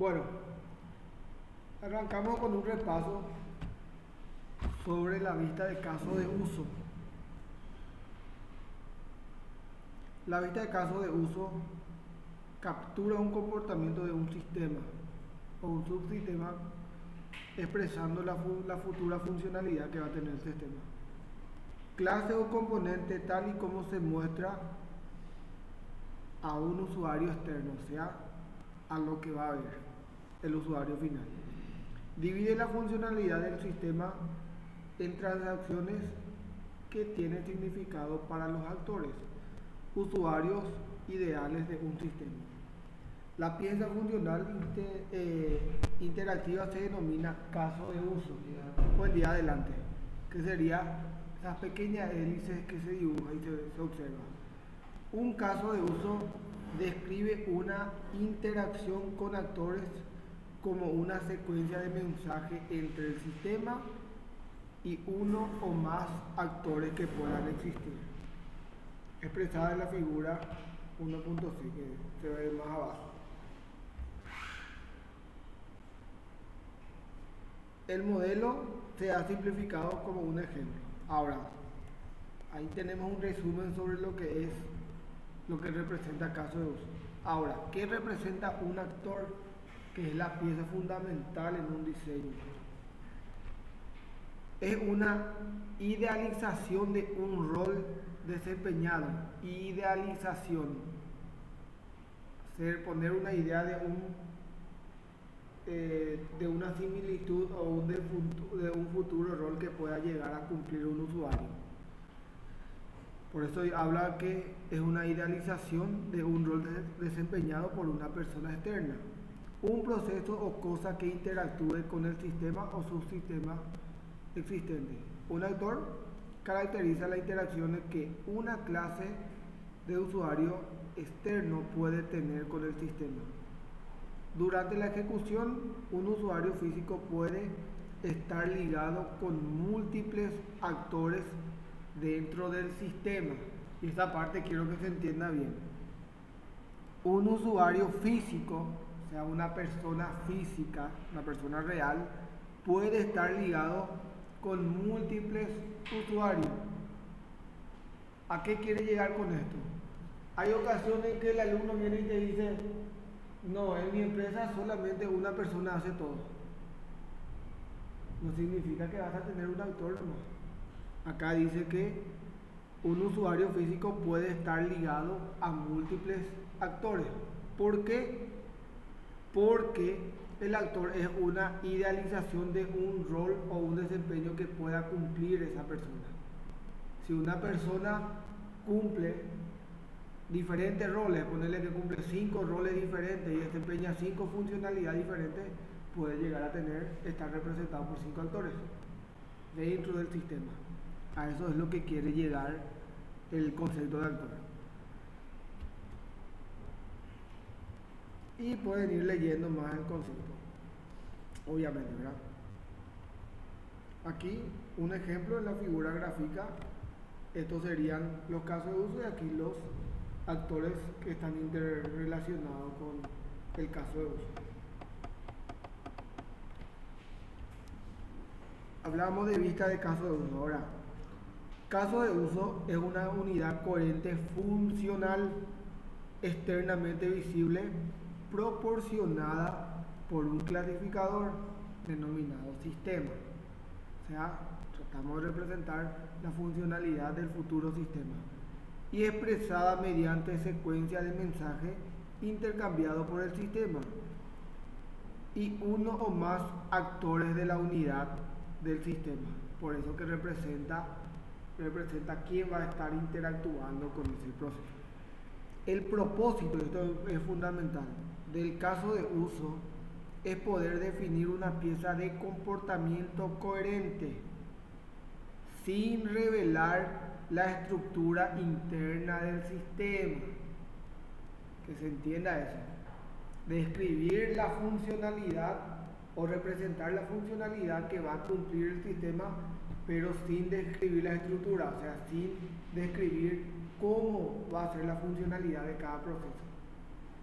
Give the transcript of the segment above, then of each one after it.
Bueno, arrancamos con un repaso sobre la vista de caso de uso. La vista de caso de uso captura un comportamiento de un sistema o un subsistema expresando la futura funcionalidad que va a tener el sistema. Clase o componente tal y como se muestra a un usuario externo, o sea, a lo que va a ver el usuario final. Divide la funcionalidad del sistema en transacciones que tienen significado para los actores, usuarios ideales de un sistema. La pieza funcional interactiva se denomina caso de uso, o el día adelante, que sería las pequeñas hélices que se dibujan y se observan. Un caso de uso describe una interacción con actores como una secuencia de mensajes entre el sistema y uno o más actores que puedan existir, expresada en la figura 1.6 que se ve más abajo. El modelo se ha simplificado como un ejemplo. Ahora, ahí tenemos un resumen sobre lo que representa caso de uso. Ahora, ¿qué representa un actor? Que es la pieza fundamental en un diseño. Es una idealización de un rol desempeñado. Idealización. Poner una idea de una similitud o de un futuro rol que pueda llegar a cumplir un usuario. Por eso habla que es una idealización de un rol desempeñado por una persona externa. Un proceso o cosa que interactúe con el sistema o subsistema existente. Un actor caracteriza la interacción que una clase de usuario externo puede tener con el sistema. Durante la ejecución, un usuario físico puede estar ligado con múltiples actores dentro del sistema. Y esta parte quiero que se entienda bien. Un usuario físico, o sea, una persona física, una persona real, puede estar ligado con múltiples usuarios. ¿A qué quiere llegar con esto? Hay ocasiones en que el alumno viene y te dice: no, en mi empresa solamente una persona hace todo. No significa que vas a tener un actor nomás. Acá dice que un usuario físico puede estar ligado a múltiples actores. ¿Por qué? Porque el actor es una idealización de un rol o un desempeño que pueda cumplir esa persona. Si una persona cumple diferentes roles, ponerle que cumple 5 roles diferentes y desempeña 5 funcionalidades diferentes, puede llegar a estar representado por 5 actores dentro del sistema. A eso es lo que quiere llegar el concepto de actor. Y pueden ir leyendo más el concepto, obviamente, ¿verdad? Aquí un ejemplo en la figura gráfica. Estos serían los casos de uso y aquí los actores que están interrelacionados con el caso de uso. Hablamos de vista de caso de uso. Ahora, caso de uso es una unidad coherente funcional externamente visible proporcionada por un clasificador denominado sistema. O sea, tratamos de representar la funcionalidad del futuro sistema y expresada mediante secuencia de mensajes intercambiados por el sistema y uno o más actores de la unidad del sistema. Por eso que representa quién va a estar interactuando con ese proceso. El propósito, esto es fundamental, del caso de uso es poder definir una pieza de comportamiento coherente sin revelar la estructura interna del sistema. Que se entienda eso. Describir la funcionalidad o representar la funcionalidad que va a cumplir el sistema, pero sin describir la estructura, o sea, sin describir cómo va a ser la funcionalidad de cada proceso.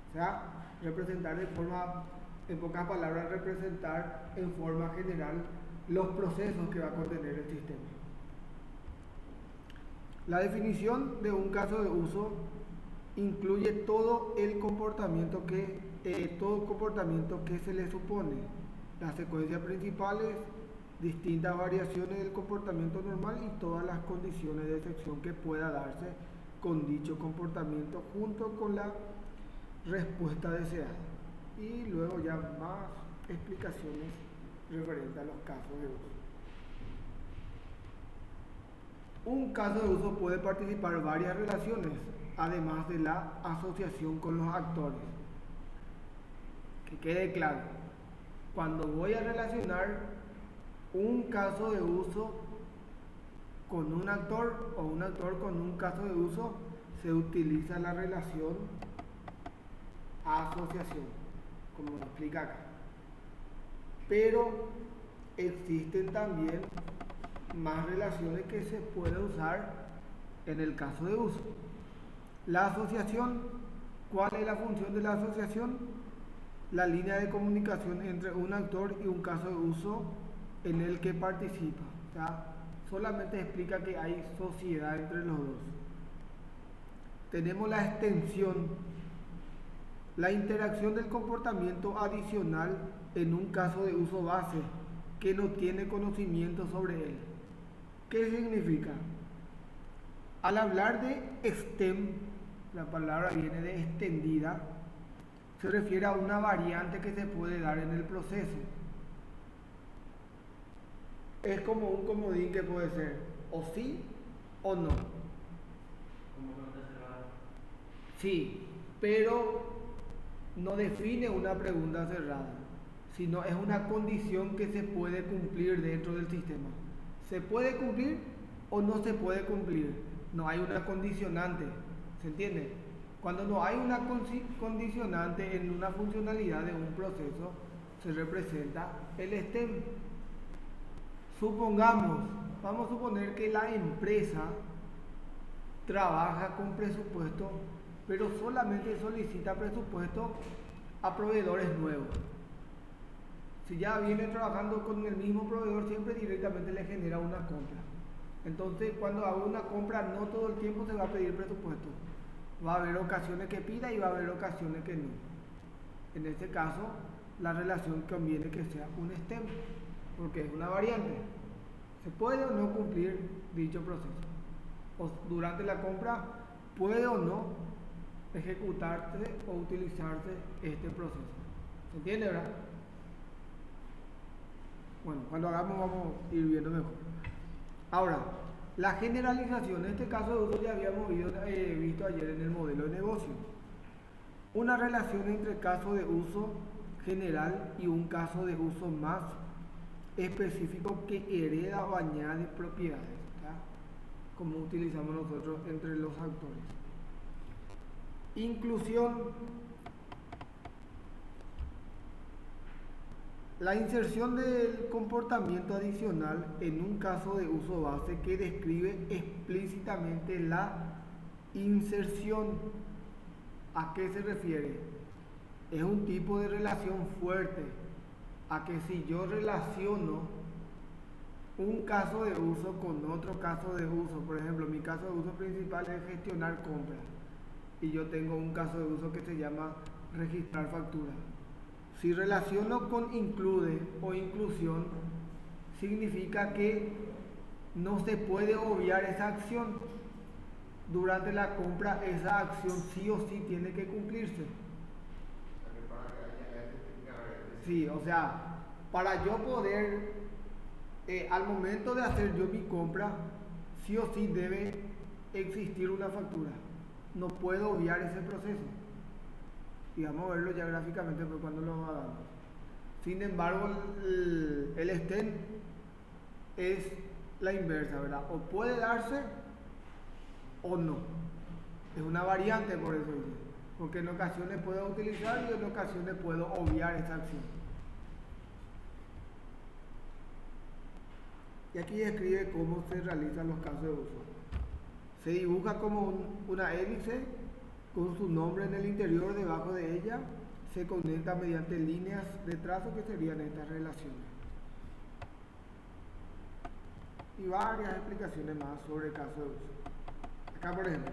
O sea, representar de forma En pocas palabras, representar en forma general los procesos que va a contener el sistema. La definición de un caso de uso incluye todo comportamiento que se le supone, las secuencias principales, distintas variaciones del comportamiento normal y todas las condiciones de excepción que pueda darse con dicho comportamiento junto con la respuesta deseada. Y luego ya más explicaciones referentes a los casos de uso. Un caso de uso puede participar varias relaciones, además de la asociación con los actores. Que quede claro, cuando voy a relacionar un caso de uso con un actor o un actor con un caso de uso, se utiliza la relación asociación, como lo explica acá. Pero existen también más relaciones que se pueden usar en el caso de uso. La asociación, ¿cuál es la función de la asociación? La línea de comunicación entre un actor y un caso de uso en el que participa. O sea, solamente explica que hay sociedad entre los dos. Tenemos la extensión, la interacción del comportamiento adicional en un caso de uso base que no tiene conocimiento sobre él. ¿Qué significa? Al hablar de STEM, la palabra viene de extendida, se refiere a una variante que se puede dar en el proceso. Es como un comodín que puede ser o sí o no. ¿Cómo que no está cerrado? Sí, pero no define una pregunta cerrada, sino es una condición que se puede cumplir dentro del sistema. ¿Se puede cumplir o no se puede cumplir? No hay una condicionante, ¿se entiende? Cuando no hay una condicionante en una funcionalidad de un proceso, se representa el STEM. Supongamos, vamos a suponer que la empresa trabaja con presupuesto, pero solamente solicita presupuesto a proveedores nuevos. Si ya viene trabajando con el mismo proveedor, siempre directamente le genera una compra. Entonces, cuando hago una compra, no todo el tiempo se va a pedir presupuesto. Va a haber ocasiones que pida y va a haber ocasiones que no. En este caso, la relación conviene que sea un STEM, porque es una variante. ¿Se puede o no cumplir dicho proceso? O durante la compra, ¿puede o no ejecutarse o utilizarse este proceso? ¿Se entiende, verdad? Bueno, cuando hagamos vamos a ir viendo mejor. Ahora, la generalización, en este caso de uso ya habíamos visto ayer en el modelo de negocio. Una relación entre caso de uso general y un caso de uso más específico que hereda o añade propiedades, ¿tá? Como utilizamos nosotros entre los actores. Inclusión. La inserción del comportamiento adicional en un caso de uso base que describe explícitamente la inserción. ¿A qué se refiere? Es un tipo de relación fuerte, a que si yo relaciono un caso de uso con otro caso de uso, por ejemplo, mi caso de uso principal es gestionar compras y yo tengo un caso de uso que se llama registrar facturas. Si relaciono con include o inclusión, significa que no se puede obviar esa acción. Durante la compra, esa acción sí o sí tiene que cumplirse. Sí, o sea, para yo poder, al momento de hacer yo mi compra, sí o sí debe existir una factura. No puedo obviar ese proceso. Y vamos a verlo ya gráficamente por cuando lo hagamos. Sin embargo, el STEM es la inversa, ¿verdad? O puede darse o no. Es una variante, por eso dice. Porque en ocasiones puedo utilizar y en ocasiones puedo obviar esa acción. Y aquí describe cómo se realizan los casos de uso. Se dibuja como una hélice con su nombre en el interior, debajo de ella se conecta mediante líneas de trazo que serían estas relaciones. Y varias explicaciones más sobre el caso de uso. Acá, por ejemplo,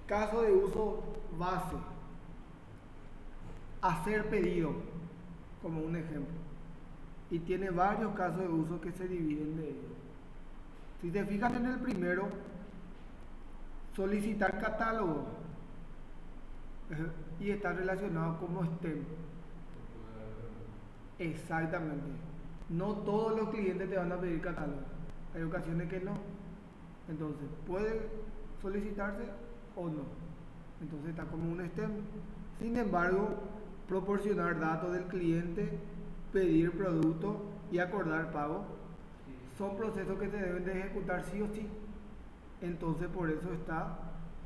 caso de uso base, hacer pedido, como un ejemplo. Y tiene varios casos de uso que se dividen de ellos. Si te fijas en el primero, solicitar catálogo, y está relacionado como STEM. Exactamente. No todos los clientes te van a pedir catálogo. Hay ocasiones que no. Entonces, puede solicitarse o no. Entonces está como un STEM. Sin embargo, proporcionar datos del cliente, pedir producto y acordar pago son procesos que se deben de ejecutar sí o sí. Entonces por eso está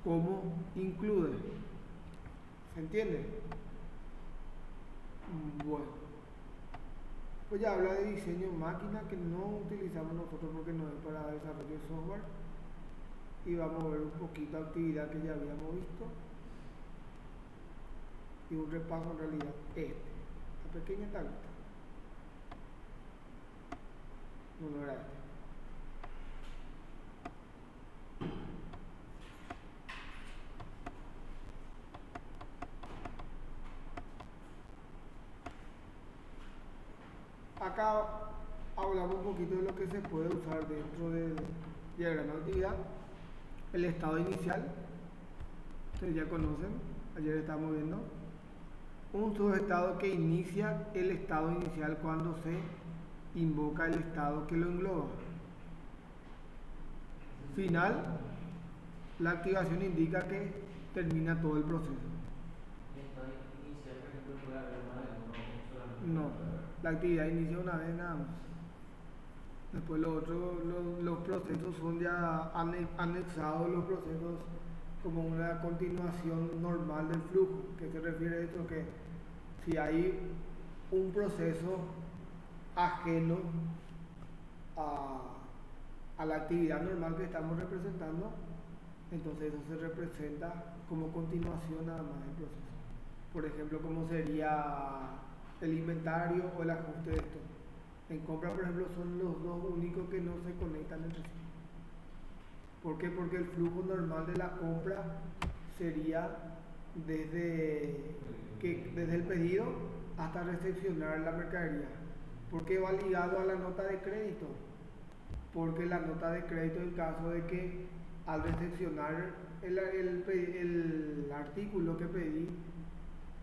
como include. ¿Se entiende? Bueno, pues ya habla de diseño en máquina, que no utilizamos nosotros porque no es para desarrollo de software. Y vamos a ver un poquito de actividad que ya habíamos visto. Y un repaso en realidad la pequeña tablita. No era este. Acá hablamos un poquito de lo que se puede usar dentro del diagrama de actividad. El estado inicial, ustedes ya conocen, ayer estábamos viendo. Un subestado que inicia el estado inicial cuando se invoca el estado que lo engloba. Final, la activación indica que termina todo el proceso. No, la actividad inicia una vez nada más. Después los procesos son ya anexados, los procesos como una continuación normal del flujo. ¿Qué se refiere a esto? Que si hay un proceso ajeno a la actividad normal que estamos representando, entonces eso se representa como continuación nada más del proceso. Por ejemplo, como sería el inventario o el ajuste de esto. En compra, por ejemplo, son los dos únicos que no se conectan entre sí. ¿Por qué? Porque el flujo normal de la compra sería desde el pedido hasta recepcionar la mercadería. ¿Por qué va ligado a la nota de crédito? Porque la nota de crédito, en caso de que al recepcionar el artículo que pedí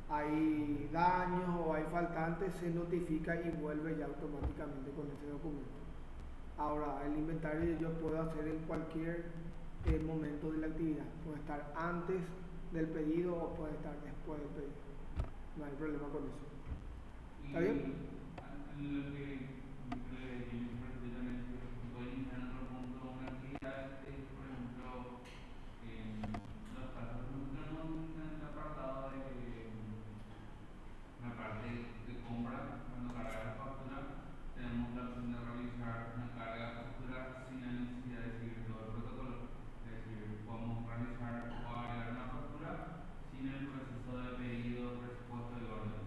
hay daños o hay faltantes, se notifica y vuelve ya automáticamente con ese documento. Ahora, el inventario yo puedo hacer en cualquier momento de la actividad. Puede estar antes del pedido o puede estar después del pedido. No hay problema con eso. ¿Está bien?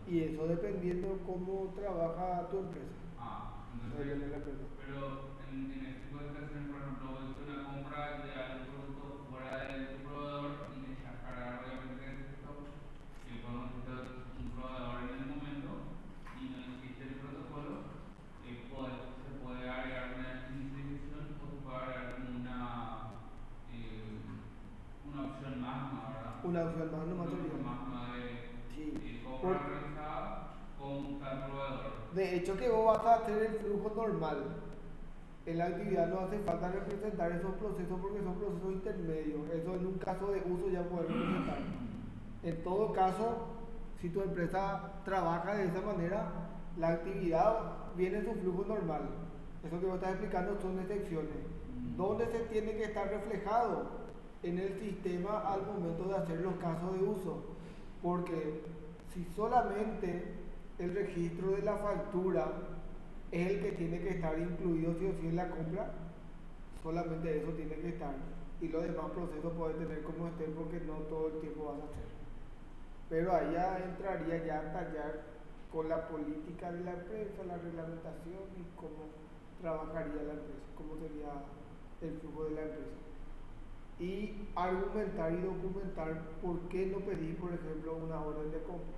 Y eso dependiendo cómo trabaja tu empresa. Entonces, pero en este tipo de situaciones, por ejemplo, hice una compra de algún producto fuera de tu proveedor y necesitas cargar obviamente esto, que podemos necesitar un proveedor en el momento y no existe el protocolo, se puede agregar una inicialización o se puede agregar una opción más, ¿verdad? Una opción más, no más de compra realizada con tal proveedor. De hecho, que vos vas a hacer el flujo normal. En la actividad no hace falta representar esos procesos porque son procesos intermedios. Eso en un caso de uso ya puede representar. En todo caso, si tu empresa trabaja de esa manera, la actividad viene en su flujo normal. Eso que vos estás explicando son excepciones. ¿Dónde se tiene que estar reflejado? En el sistema al momento de hacer los casos de uso. Porque si solamente el registro de la factura es el que tiene que estar incluido sí o sí en la compra, solamente eso tiene que estar. Y los demás procesos pueden tener como estén porque no todo el tiempo vas a hacer. Pero ahí ya entraría ya a tallar con la política de la empresa, la reglamentación y cómo trabajaría la empresa, cómo sería el flujo de la empresa. Y argumentar y documentar por qué no pedir, por ejemplo, una orden de compra.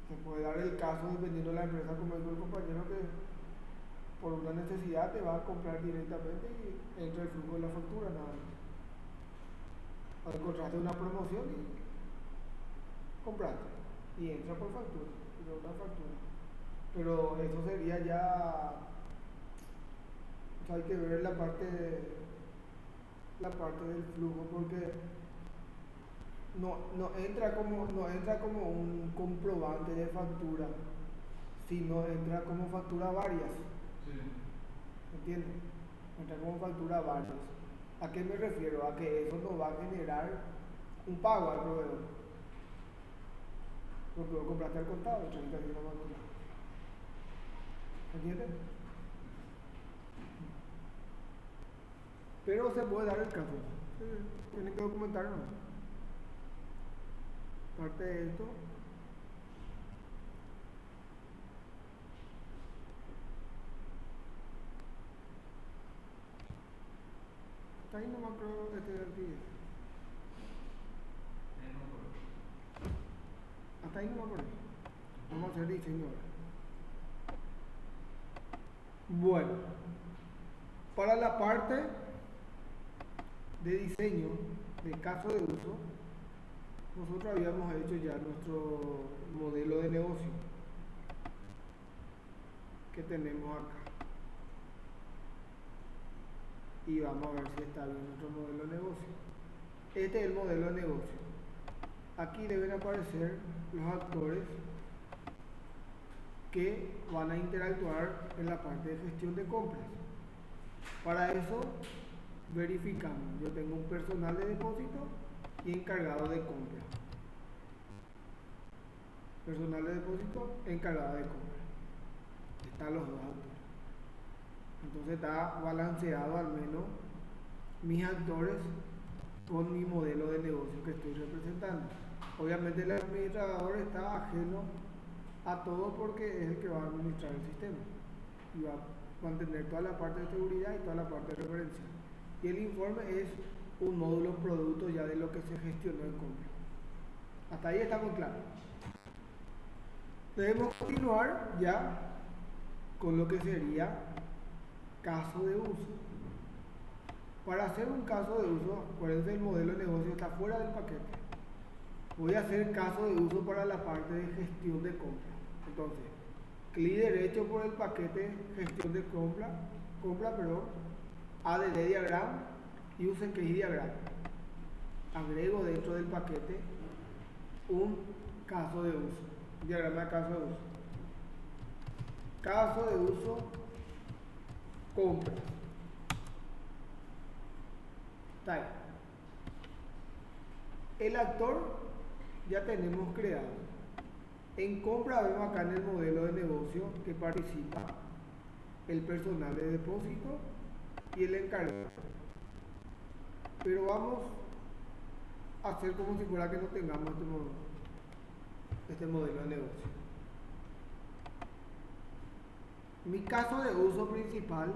Se puede dar el caso, dependiendo de la empresa, como dijo el compañero, que por una necesidad te va a comprar directamente y entra el flujo de la factura, nada más. O encontraste una promoción y compraste y entra por factura, pero una factura. Pero eso sería ya, o sea, hay que ver la parte del flujo, porque no entra como un comprobante de factura, sino entra como factura varias. Sí. ¿Entiendes? Entra como factura varias. ¿A qué me refiero? A que eso no va a generar un pago al proveedor. Porque vos compraste al contado, 30 días más contado. ¿Entiendes? Pero se puede dar el caso. Tienen que documentarlo. Parte de esto. Hasta ahí no me acuerdo de este artículo. Hasta ahí no me acuerdo. Vamos a hacer diseño ahora. Bueno, para la parte de diseño, de caso de uso, nosotros habíamos hecho ya nuestro modelo de negocio que tenemos acá. Y vamos a ver si está bien nuestro modelo de negocio. Este es el modelo de negocio. Aquí deben aparecer los actores que van a interactuar en la parte de gestión de compras. Para eso verificamos. Yo tengo un personal de depósito y encargado de compra. Personal de depósito, encargado de compra. Están los dos actores. Entonces está balanceado al menos mis actores con mi modelo de negocio que estoy representando. Obviamente el administrador está ajeno a todo porque es el que va a administrar el sistema y va a mantener toda la parte de seguridad y toda la parte de referencia. Y el informe es un módulo producto ya de lo que se gestionó en compra. Hasta ahí estamos claros. Debemos continuar ya con lo que sería caso de uso. Para hacer un caso de uso, acuérdense, el modelo de negocio está fuera del paquete. Voy a hacer caso de uso para la parte de gestión de compra. Entonces, clic derecho por el paquete gestión de compra, add diagram y use case diagram. Agrego dentro del paquete un caso de uso, diagrama de caso de uso. Caso de uso, compra. Está ahí. El actor ya tenemos creado. En compra vemos acá en el modelo de negocio que participa el personal de depósito y el encargado. Pero vamos a hacer como si fuera que no tengamos este modelo de negocio. Mi caso de uso principal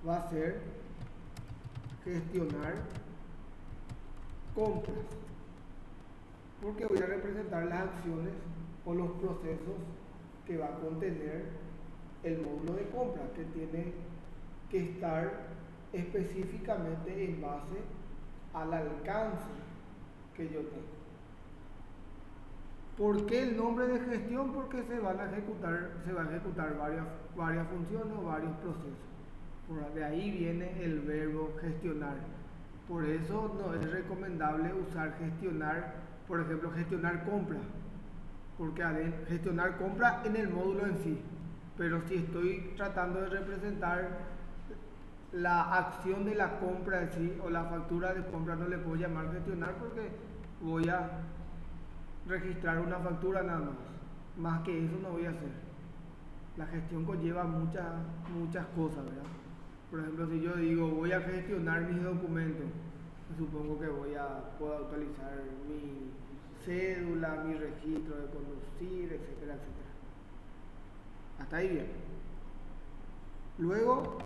va a ser gestionar compras, porque voy a representar las acciones o los procesos que va a contener el módulo de compra, que tiene que estar específicamente en base al alcance que yo tengo. ¿Por qué el nombre de gestión? Porque se va a ejecutar varias funciones o varios procesos. De ahí viene el verbo gestionar. Por eso no es recomendable usar gestionar, por ejemplo, gestionar compra, porque gestionar compra en el módulo en sí. Pero si estoy tratando de representar la acción de la compra en sí o la factura de compra, no le puedo llamar gestionar porque voy a registrar una factura nada más. Más que eso no voy a hacer. La gestión conlleva muchas cosas, ¿verdad? Por ejemplo, si yo digo voy a gestionar mis documentos, Supongo que puedo actualizar mi cédula, mi registro de conducir, etcétera, etcétera. Hasta ahí bien. Luego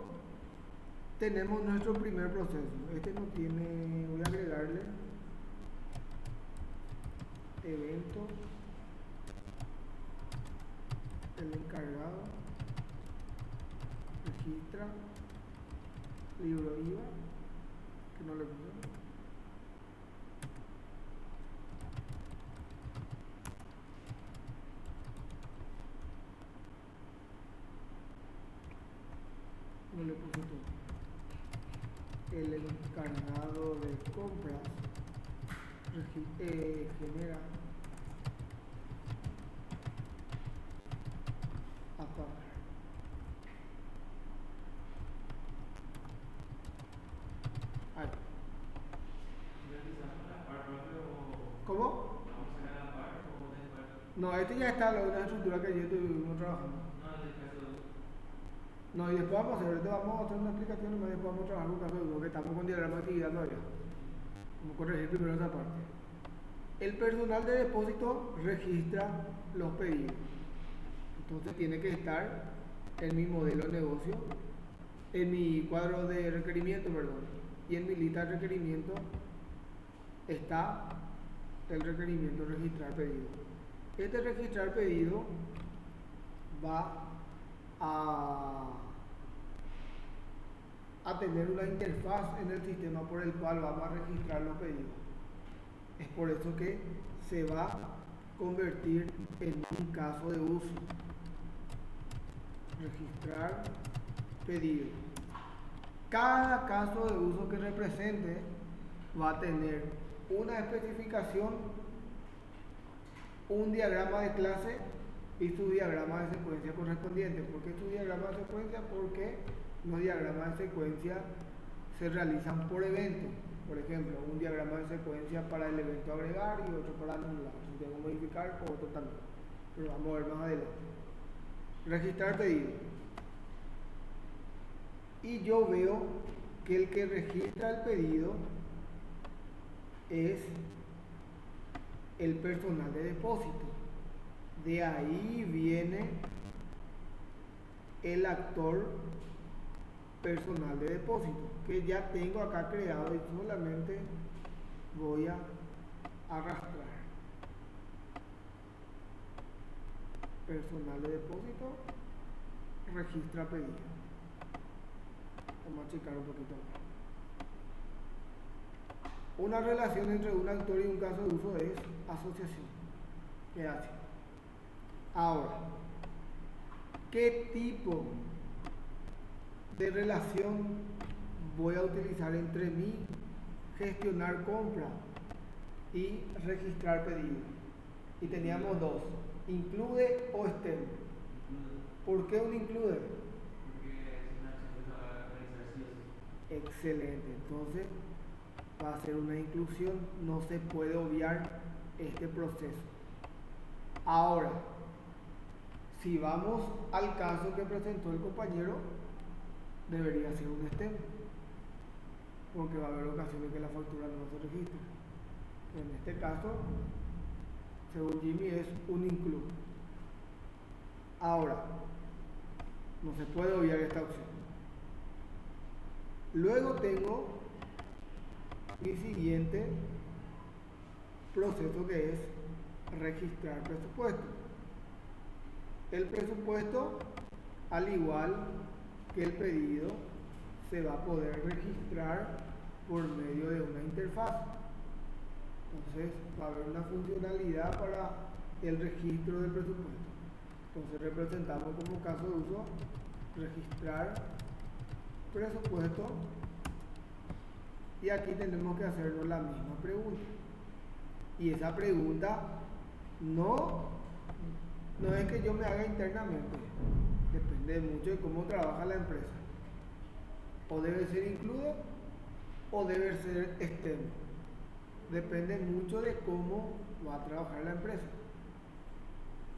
tenemos nuestro primer proceso. Este no tiene, voy a agregarle evento, el encargado, registra, libro IVA, que no le puse. No le puse todo. El encargado de compras genera a pagar. Ahí. ¿Cómo? No, este ya está la estructura que yo estuvimos trabajando. No, y después vamos a hacer, ahorita vamos a hacer una explicación y después vamos a trabajar con caso de uso, que estamos con diagrama de actividad todavía. Vamos a corregir primero esa parte. El personal de depósito registra los pedidos. Entonces tiene que estar en mi modelo de negocio, en mi cuadro de requerimiento, perdón, y en mi lista de requerimiento está el requerimiento registrar pedido. Este registrar pedido va a tener una interfaz en el sistema por el cual vamos a registrar los pedidos. Es por eso que se va a convertir en un caso de uso. Registrar pedido. Cada caso de uso que represente va a tener una especificación, un diagrama de clase y su diagrama de secuencia correspondiente. ¿Por qué su diagrama de secuencia? Porque los diagramas de secuencia se realizan por evento. Por ejemplo, un diagrama de secuencia para el evento agregar y otro para anular. Si tengo que modificar, otro también. Pero vamos a ver más adelante. Registrar pedido. Y yo veo que el que registra el pedido es el personal de depósito. De ahí viene el actor personal de depósito, que ya tengo acá creado y solamente voy a arrastrar. Personal de depósito registra pedido. Vamos a checar un poquito más. Una relación entre un actor y un caso de uso es asociación. ¿Qué hace? Ahora, ¿qué tipo de relación voy a utilizar entre mí, gestionar compra y registrar pedido? Y teníamos dos, include o extend. ¿Por qué un include? Excelente, entonces va a ser una inclusión, no se puede obviar este proceso. Ahora, si vamos al caso que presentó el compañero, debería ser un extend, porque va a haber ocasiones que la factura no se registre. En este caso, según Jimmy, es un include. Ahora, no se puede obviar esta opción. Luego tengo mi siguiente proceso, que es registrar presupuesto. El presupuesto, al igual que el pedido, se va a poder registrar por medio de una interfaz. Entonces va a haber una funcionalidad para el registro del presupuesto. Entonces representamos como caso de uso registrar presupuesto, y aquí tenemos que hacernos la misma pregunta, y esa pregunta no es que yo me haga internamente, depende mucho de cómo trabaja la empresa. O debe ser incluido o debe ser externo, depende mucho de cómo va a trabajar la empresa.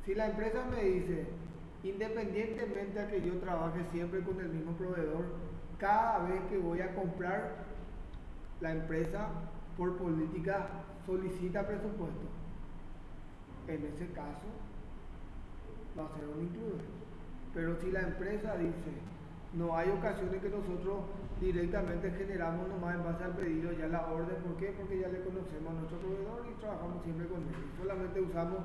Si la empresa me dice, independientemente a que yo trabaje siempre con el mismo proveedor, cada vez que voy a comprar la empresa por política solicita presupuesto. En ese caso va a ser un include. Pero si la empresa dice, no, hay ocasiones que nosotros directamente generamos nomás en base al pedido ya la orden. ¿Por qué? Porque ya le conocemos a nuestro proveedor y trabajamos siempre con él. Solamente usamos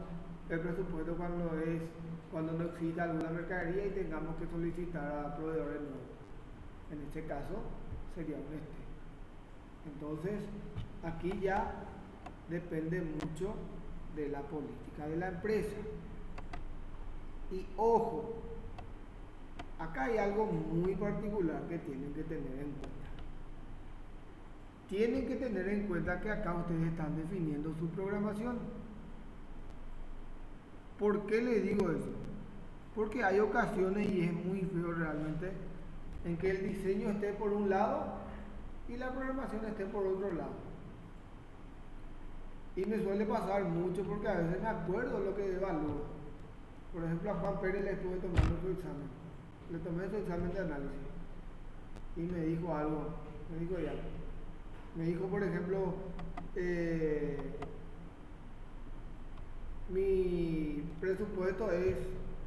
el presupuesto cuando no exista alguna mercadería y tengamos que solicitar a proveedores nuevos. En este caso sería un este. Entonces, aquí ya depende mucho de la política de la empresa. Y ojo, acá hay algo muy particular que tienen que tener en cuenta. Tienen que tener en cuenta que acá ustedes están definiendo su programación. ¿Por qué les digo eso? Porque hay ocasiones, y es muy feo realmente, en que el diseño esté por un lado y la programación esté por otro lado. Y me suele pasar mucho porque a veces me acuerdo lo que evalúo. Por ejemplo, a Juan Pérez le estuve tomando su examen. Le tomé su examen de análisis. Y me dijo algo. Me dijo ya. Me dijo, por ejemplo, mi presupuesto es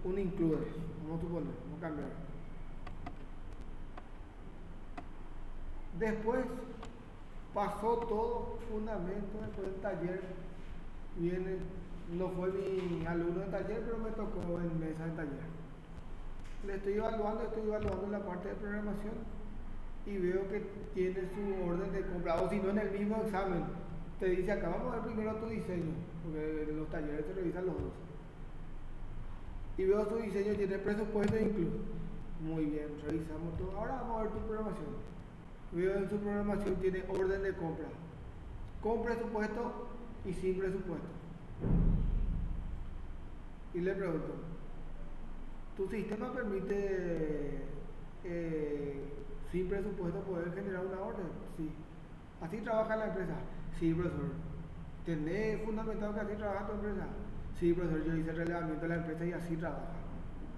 un include. Vamos a suponer, vamos a cambiar. Después pasó todo, fundamento, después del taller, viene, no fue mi alumno de taller, pero me tocó en mesa de taller. Le estoy evaluando la parte de programación y veo que tiene su orden de compra, o si no en el mismo examen, te dice acá, vamos a ver primero tu diseño, porque en los talleres se revisan los dos. Y veo su diseño, tiene presupuesto incluso. Muy bien, revisamos todo. Ahora vamos a ver tu programación. Veo en su programación tiene orden de compra, con presupuesto y sin presupuesto. Y le pregunto, ¿tu sistema permite sin presupuesto poder generar una orden? Sí. ¿Así trabaja la empresa? Sí, profesor. ¿Tenés fundamentado que así trabaja tu empresa? Sí, profesor, yo hice el relevamiento de la empresa y así trabaja.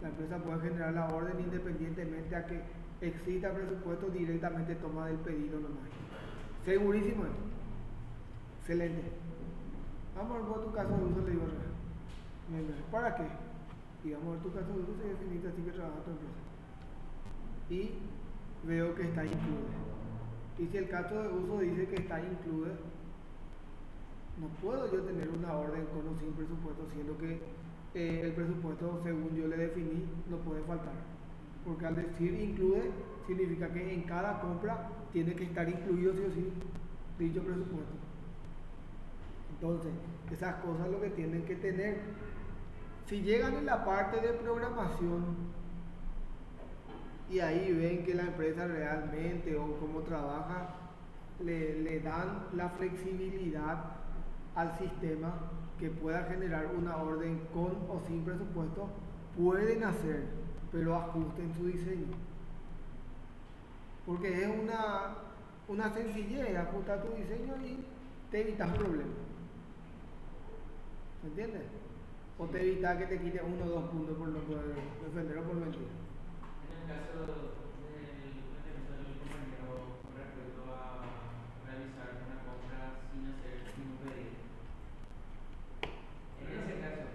La empresa puede generar la orden independientemente a que exista presupuesto, directamente toma del pedido nomás. Segurísimo. Excelente. Vamos a ver tu caso de uso, le digo. ¿Para qué? Y vamos a ver tu caso de uso y definiste así que trabaja tu empresa. Y veo que está incluido. Y si el caso de uso dice que está incluido, no puedo yo tener una orden con o sin presupuesto, siendo que el presupuesto, según yo le definí, no puede faltar. Porque al decir incluye, significa que en cada compra tiene que estar incluido sí o sí dicho presupuesto. Entonces, esas cosas lo que tienen que tener. Si llegan en la parte de programación y ahí ven que la empresa realmente o cómo trabaja, le dan la flexibilidad al sistema que pueda generar una orden con o sin presupuesto, pueden hacer, pero ajusten su diseño. Porque es una sencillez, ajustar tu diseño y te evitas problemas. ¿Me entiendes? O te evitas que te quite 1 o 2 puntos por no poder defender o por mentir. En el caso del compañero con respecto a realizar una compra sin hacer ningún pedido. En ese caso,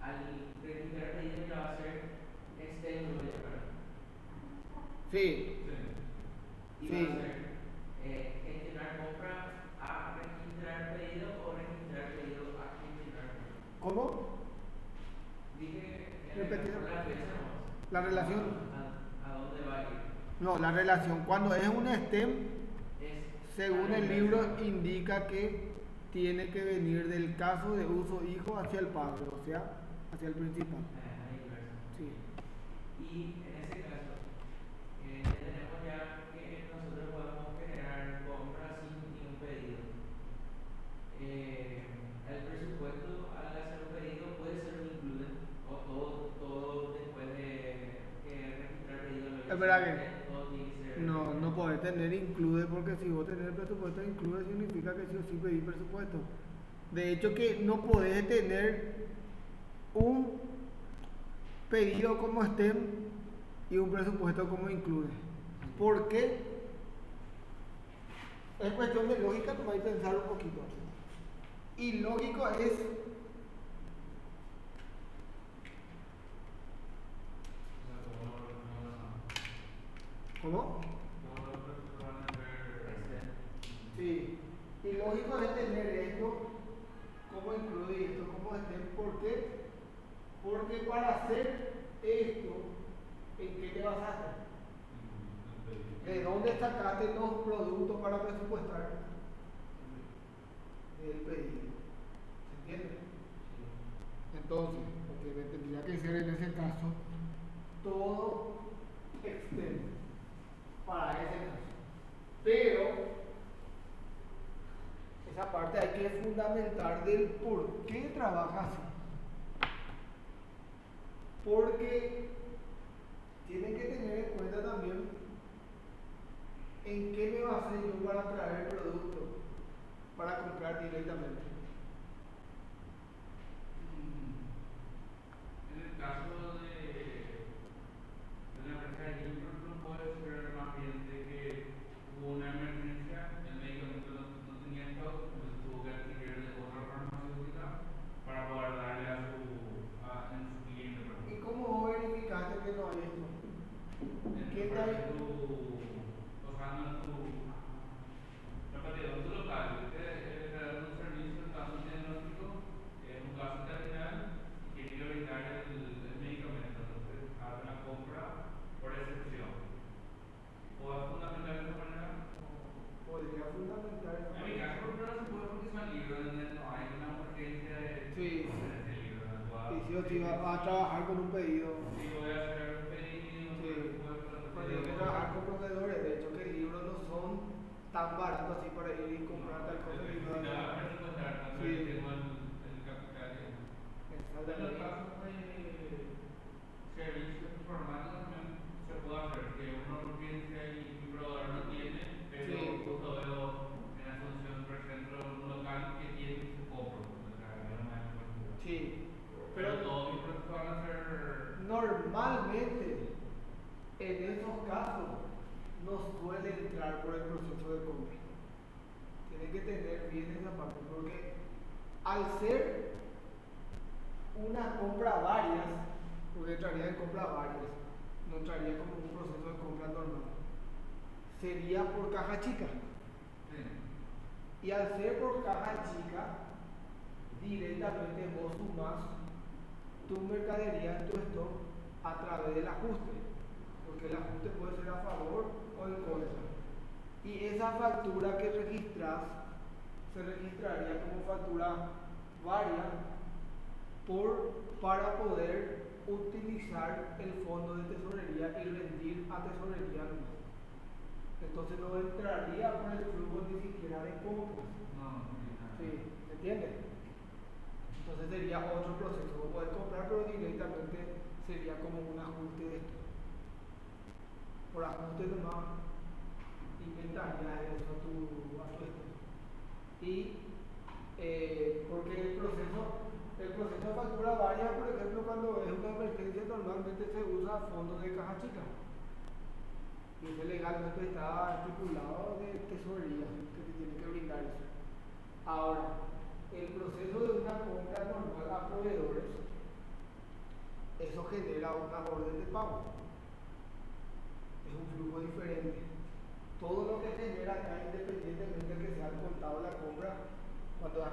al registrar pedido ya va a ser externo, ¿verdad? Sí. Y va a ser gestionar compra a registrar pedido o registrar pedido a gestionar compra. ¿Cómo? Dije Repetido. La La relación. ¿A dónde va a ir? No, la relación. Cuando es un STEM, según el libro, indica que tiene que venir del caso de uso hijo hacia el padre, o sea, hacia el principal. Sí. Y en ese caso, tenemos ya que nosotros podemos generar compras sin ningún pedido. El presupuesto al hacer un pedido puede ser un include o todo después de registrar pedido. Es verdad que no podés tener include, porque si vos tenés el presupuesto include significa que sí o sí pedís presupuesto. De hecho que no podés tener un pedido como STEM y un presupuesto como include. ¿Por qué? Es cuestión de lógica, no hay que pensar un poquito. Y lógico es, ¿cómo? Sí, y lógico es tener esto, cómo incluir esto, cómo estén, ¿por qué? Porque para hacer esto, ¿en qué te basaste? ¿De dónde sacaste los productos para presupuestar el pedido? ¿Se entiende? Entonces, lo que tendría que ser en ese caso, todo externo para ese caso. Pero esa parte hay que fundamentar del por qué trabaja así. Porque tienen que tener en cuenta también en qué me basé yo para traer el producto, para comprar directamente. En el caso de una empresa de libros, no puede ser más bien de que hubo una emergencia, el medicamento no tenía stock, entonces tuvo que adquirir de otra farmacéutica para poder darle en su cliente. ¿Y cómo vos verificaste que no hay esto? ¿Quién te ha en tu local, usted está dando un servicio, está dando un diagnóstico, es un caso terminal y quiere brindar el medicamento, entonces hace una compra por excepción. ¿Puedo fundamentar de esa manera? podría fundamentar esa En mi caso, por ejemplo, no se puede porque es un libro donde no hay una urgencia de sí. ese libro. Y si o si vas a trabajar con un pedido. Sí, voy a hacer un pedido. Sí. Pues tienes que trabajar con proveedores. De hecho, que el libro no son tan baratos así para ir y comprar tal cosa. Sí. En los casos de servicios informáticos también se puede hacer que una urgencia y mi proveedor no tiene, pero justo veo en Asunción, por ejemplo, un local que tiene su compro. Sí. Pero todos mis procesos van a ser. Normalmente, en esos casos, no suele entrar por el proceso de compra. Tienen que tener bien esa parte, porque al ser una compra varias, porque entraría en compra varias, no entraría como un proceso de compra normal, sería por caja chica. Sí. Y al ser por caja chica, directamente vos sumás tu mercadería en tu stock a través del ajuste, porque el ajuste puede ser a favor o en contra. Y esa factura que registras se registraría como factura varia para poder utilizar el fondo de tesorería y rendir a tesorería nomás. Entonces no entraría por el flujo ni siquiera de compras. No. Sí, ¿me entiendes? Entonces sería otro proceso. Vos podés comprar, pero directamente sería como un ajuste de esto. Por ajuste nomás inventarías eso a tu esto. Y porque el proceso de factura varia, por ejemplo, cuando es una emergencia normalmente se usa fondos de caja chica. Y eso legalmente está estipulado de tesorería, que te tiene que brindar eso. Ahora, el proceso de una compra normal a proveedores, eso genera una orden de pago. Es un flujo diferente. Todo lo que genera acá, independientemente de que sea contado la compra, cuando has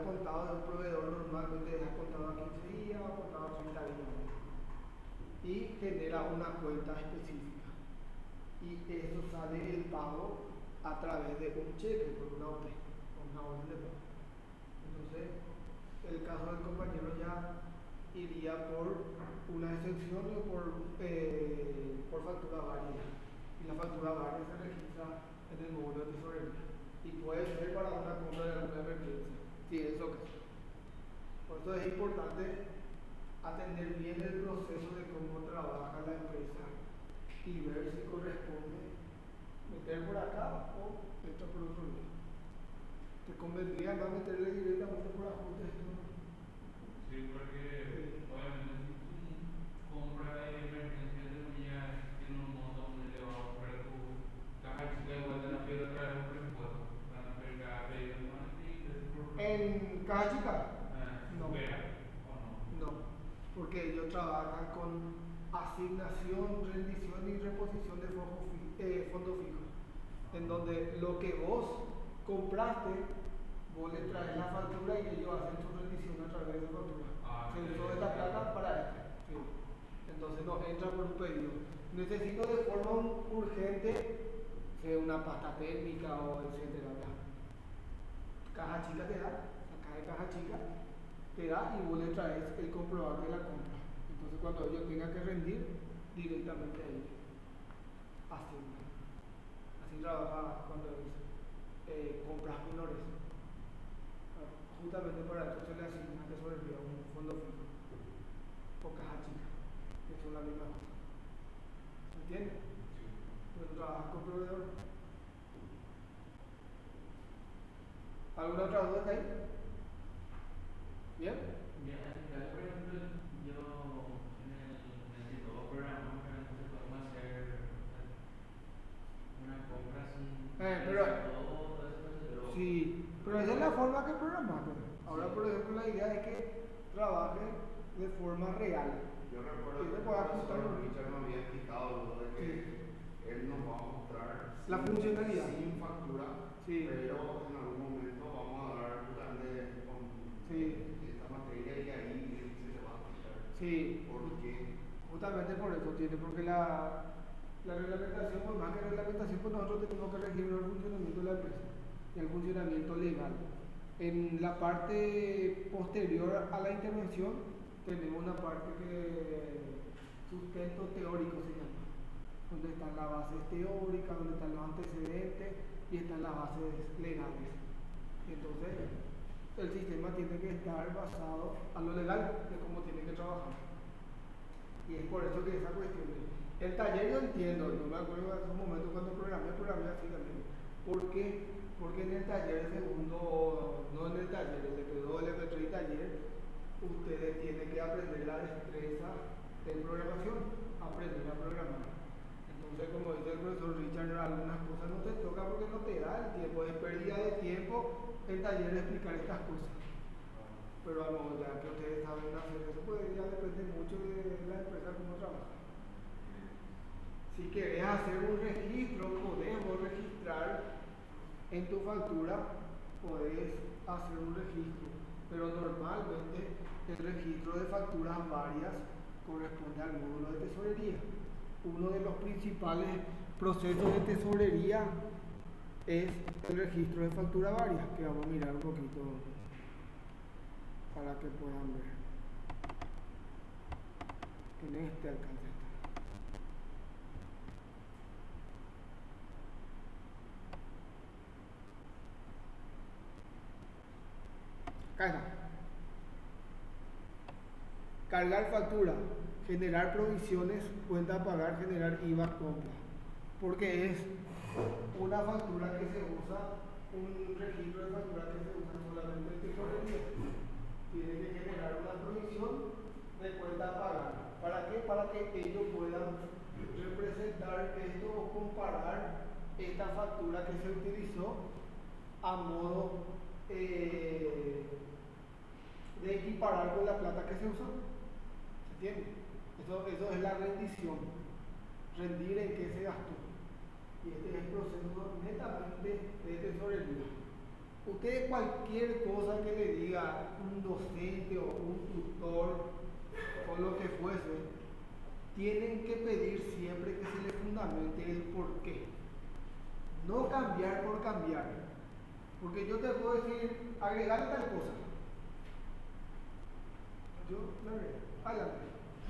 contado de un proveedor normalmente has contado a 15 días o contado a 30 días. Y genera una cuenta específica. Y eso sale el pago a través de un cheque por una orden de pago. Entonces, el caso del compañero ya iría por una excepción o por factura varia. Y la factura varia se registra en el módulo de tesorería. Y puede ser para una compra de alguna emergencia. Sí, eso que es. Por eso es importante atender bien el proceso de cómo trabaja la empresa y ver si corresponde meter por acá o esto por otro lado. ¿Te convendría no meterle directamente por ajuste esto? Sí, porque obviamente si tu compra de emergencia de unidad tiene un monto muy elevado, pero tu caja chica igual te la pide otra vez un presupuesto. porque ellos trabajan con asignación, rendición y reposición de fondo fijo, en donde lo que vos compraste, vos le traes la factura y ellos hacen su rendición a través de la factura. Se usó esta plata para esto. Sí. Entonces no entra por un pedido. Necesito de forma urgente una pasta térmica o etcétera. Caja chica te da, la caja de caja chica te da y vos le traes el comprobante de la compra. Entonces cuando ellos tengan que rendir, directamente a ellos. Así trabaja cuando compras menores. Justamente para esto se le asigna tesorería un fondo fijo o caja chica, que son la misma cosa. ¿Se entiende? Sí. Cuando trabajas con proveedor. ¿Alguna otra duda ahí? ¿Bien? Ya, por ejemplo, yo en el todo programa realmente podemos hacer una compra sin todo eso, sí, pero esa es la forma que programamos. Ahora, por ejemplo, la idea es que trabaje de forma real. Yo recuerdo que el profesor Richard me había explicado lo de que él nos va a mostrar la funcionalidad sin factura, pero en algún momento vamos a dar justamente con esta materia y ahí se le va a explicar. Sí. ¿Por qué? Justamente por eso tiene, porque la reglamentación, por más que reglamentación, pues nosotros tenemos que regir el funcionamiento de la empresa y el funcionamiento legal. En la parte posterior a la intervención tenemos una parte que sustento teórico se llama, donde están las bases teóricas, donde están los antecedentes y están las bases legales. Entonces, el sistema tiene que estar basado a lo legal de cómo tiene que trabajar. Y es por eso que esa cuestión el taller yo entiendo, no me acuerdo en esos momentos cuando programé así también. ¿Por qué? Porque en el taller segundo, no en el taller, el LP2, el LP3 y taller, ustedes tienen que aprender la destreza de programación, aprender a programar. Entonces, como dice el profesor Richard, algunas cosas no te toca porque no te da el tiempo, es pérdida de tiempo el taller de explicar estas cosas. Pero a lo mejor ya que ustedes saben hacer eso, pues ya depende mucho de la empresa cómo trabaja. Si querés hacer un registro, podemos registrar en tu factura, podés hacer un registro, pero normalmente el registro de facturas varias corresponde al módulo de tesorería. Uno de los principales procesos de tesorería es el registro de factura varias, que vamos a mirar un poquito para que puedan ver en este alcance. Cargar factura, generar provisiones, cuenta a pagar, generar IVA, compra. Porque es una factura que se usa, un registro de factura que se usa solamente en tesorería. Tiene que generar una provisión de cuenta a pagar. ¿Para qué? Para que ellos puedan representar esto o comparar esta factura que se utilizó a modo de equiparar con la plata que se usó. ¿Se entiende? Eso es la rendición. Rendir en qué se gastó. Y este es el proceso netamente de tesorería. Ustedes cualquier cosa que le diga un docente o un tutor o lo que fuese, tienen que pedir siempre que se le fundamente el por qué. No cambiar por cambiar. Porque yo te puedo decir, agregar tal cosa. Yo le agregué, adelante.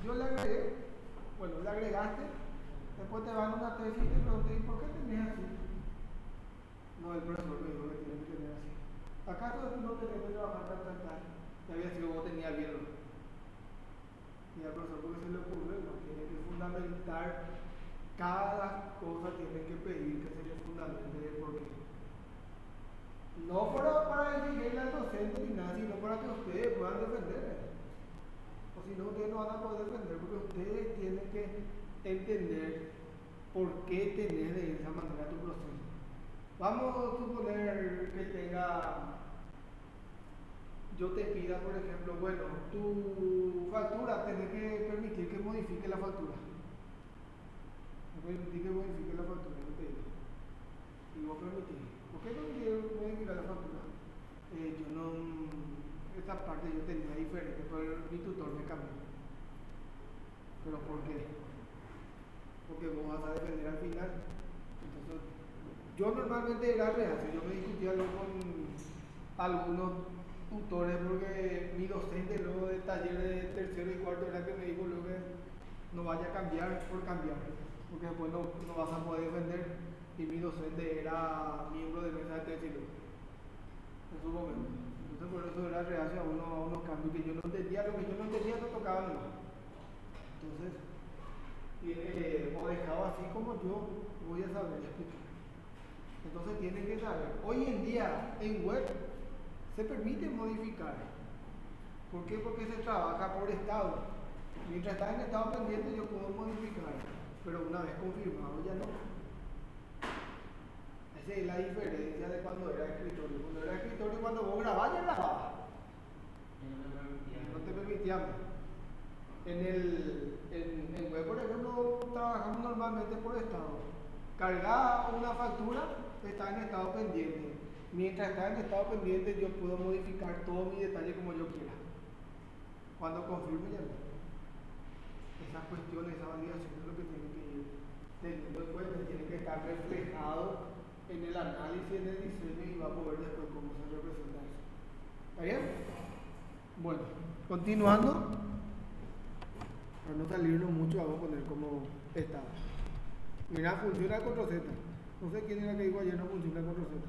Yo le agregué, bueno, le agregaste, después te van a una tesis y te pregunté, ¿por qué tenés así? No, el profesor me dijo que tiene que tener así. ¿Acaso no tenés que trabajar tal? Ya había sido vos tenías bien. Y al profesor, ¿por qué se le ocurre? No, tiene que fundamentar cada cosa, tiene que pedir que se le fundamente de por qué. No para exigirle al docente ni nada, sino para que ustedes puedan defender. O si no, ustedes no van a poder defender, porque ustedes tienen que entender por qué tenés de esa manera tu proceso. Vamos a suponer que tenga yo te pida, por ejemplo, bueno, tu factura, tenés que permitir que modifique la factura. Permitir que modifique la factura, yo te digo. Y vos permitís. ¿Por qué permitir modificar la factura? Yo no, esa parte yo tenía diferente, pero mi tutor me cambió. ¿Pero por qué? Porque vos vas a defender al final. Entonces, yo normalmente era reacio, yo me discutía luego con algunos tutores porque mi docente luego del taller de tercero y cuarto era que me dijo luego que no vaya a cambiar por cambiar, porque después no vas a poder defender, y mi docente era miembro de mesa de tercero en su momento. Entonces por eso era reacio a unos cambios que yo no entendía, lo que yo no entendía no tocaba nada. Entonces, o dejaba así como yo voy a saber explicar. Entonces tienen que saber, hoy en día en web se permite modificar. ¿Por qué? Porque se trabaja por estado. Mientras está en estado pendiente yo puedo modificar, pero una vez confirmado ya no. Esa es la diferencia de cuando era escritorio. Cuando era escritorio, cuando vos grababas, ya grababas. No te permitían. En web, por ejemplo, trabajamos normalmente por estado. Cargada una factura, está en estado pendiente. Mientras está en estado pendiente, yo puedo modificar todo mi detalle como yo quiera. Cuando confirme, ya no. Esas cuestiones, esa validación es lo que tiene que ir teniendo en cuenta, tiene que estar reflejado en el análisis, en el diseño, y va a poder después cómo se representa eso. ¿Está bien? Bueno, continuando. Para no salirnos mucho, vamos a poner como estado. Mira, funciona el control Z. No sé quién era que dijo ayer no funciona el control Z.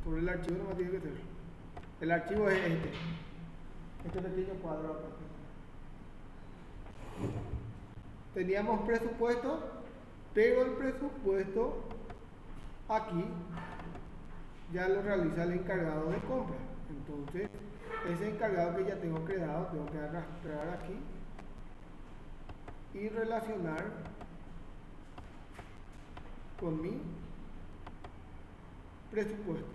Sobre el archivo nomás tiene que ser. El archivo es este pequeño cuadro acá. Teníamos presupuesto, pero el presupuesto aquí ya lo realiza el encargado de compra. Entonces, ese encargado que ya tengo creado, tengo que arrastrar aquí y relacionar con mi presupuesto,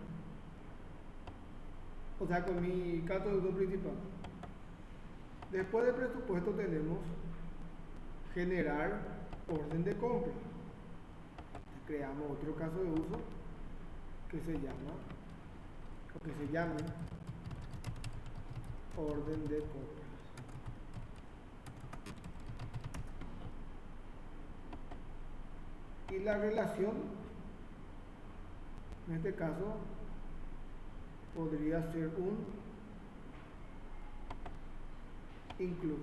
o sea, con mi caso de uso principal. Después del presupuesto tenemos generar orden de compra. Creamos otro caso de uso que se llame orden de compras. Y la relación, en este caso, podría ser un include,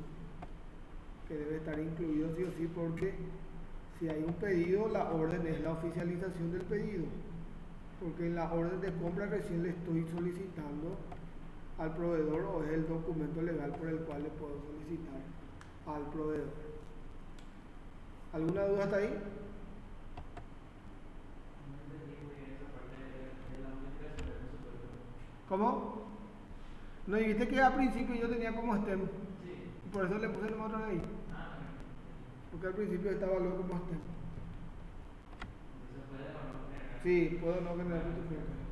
que debe estar incluido sí o sí, porque si hay un pedido, la orden es la oficialización del pedido, porque en la orden de compra recién le estoy solicitando al proveedor, o es el documento legal por el cual le puedo solicitar al proveedor. ¿Alguna duda hasta ahí? ¿Cómo? ¿No dijiste que al principio yo tenía como STEM? Sí. Por eso le puse el otro de ahí. Porque al principio estaba luego como STEM. Sí, puedo no generar justificación.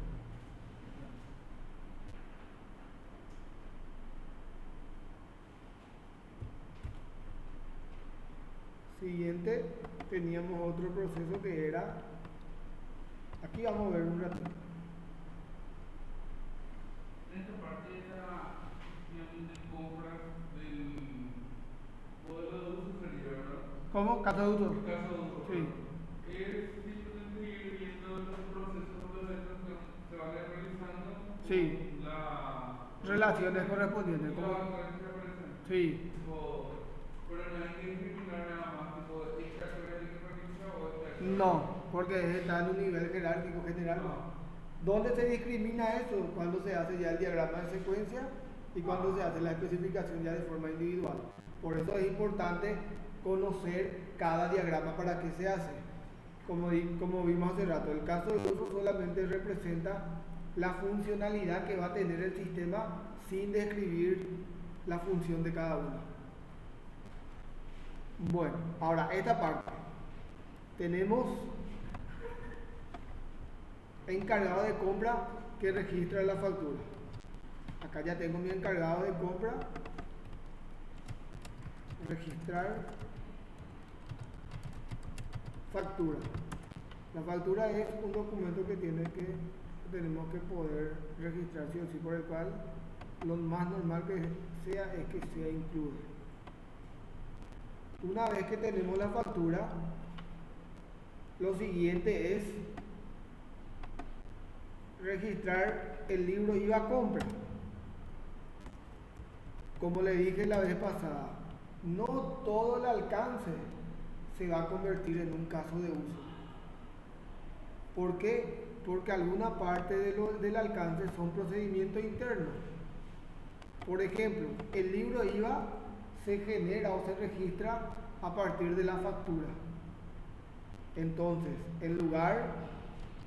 Siguiente, teníamos otro proceso que era, aquí vamos a ver un ratito. En esta parte está, digamos, de compras del modelo de uso sería, ¿verdad? ¿Cómo? ¿Caso de uso? Caso de uso. Sí. Es simplemente ir viendo los procesos que se vayan realizando. Sí. Las relaciones correspondientes. ¿Cómo? Sí. Pero no hay que discriminar nada más, tipo, esta acción que realiza o esta acción. No, porque está en un nivel jerárquico general. ¿Dónde se discrimina eso? Cuando se hace ya el diagrama de secuencia y cuando se hace la especificación ya de forma individual. Por eso es importante conocer cada diagrama para qué se hace. Como vimos hace rato, el caso de uso solamente representa la funcionalidad que va a tener el sistema sin describir la función de cada uno. Bueno, ahora esta parte. Tenemos encargado de compra que registra la factura. Acá ya tengo mi encargado de compra, registrar factura. La factura es un documento que tenemos que poder registrar sí o sí, por el cual lo más normal que sea es que sea incluido. Una vez que tenemos la factura, lo siguiente es registrar el libro IVA compra. Como le dije la vez pasada, no todo el alcance se va a convertir en un caso de uso. ¿Por qué? Porque alguna parte del alcance son procedimientos internos. Por ejemplo, el libro IVA se genera o se registra a partir de la factura. Entonces, en lugar,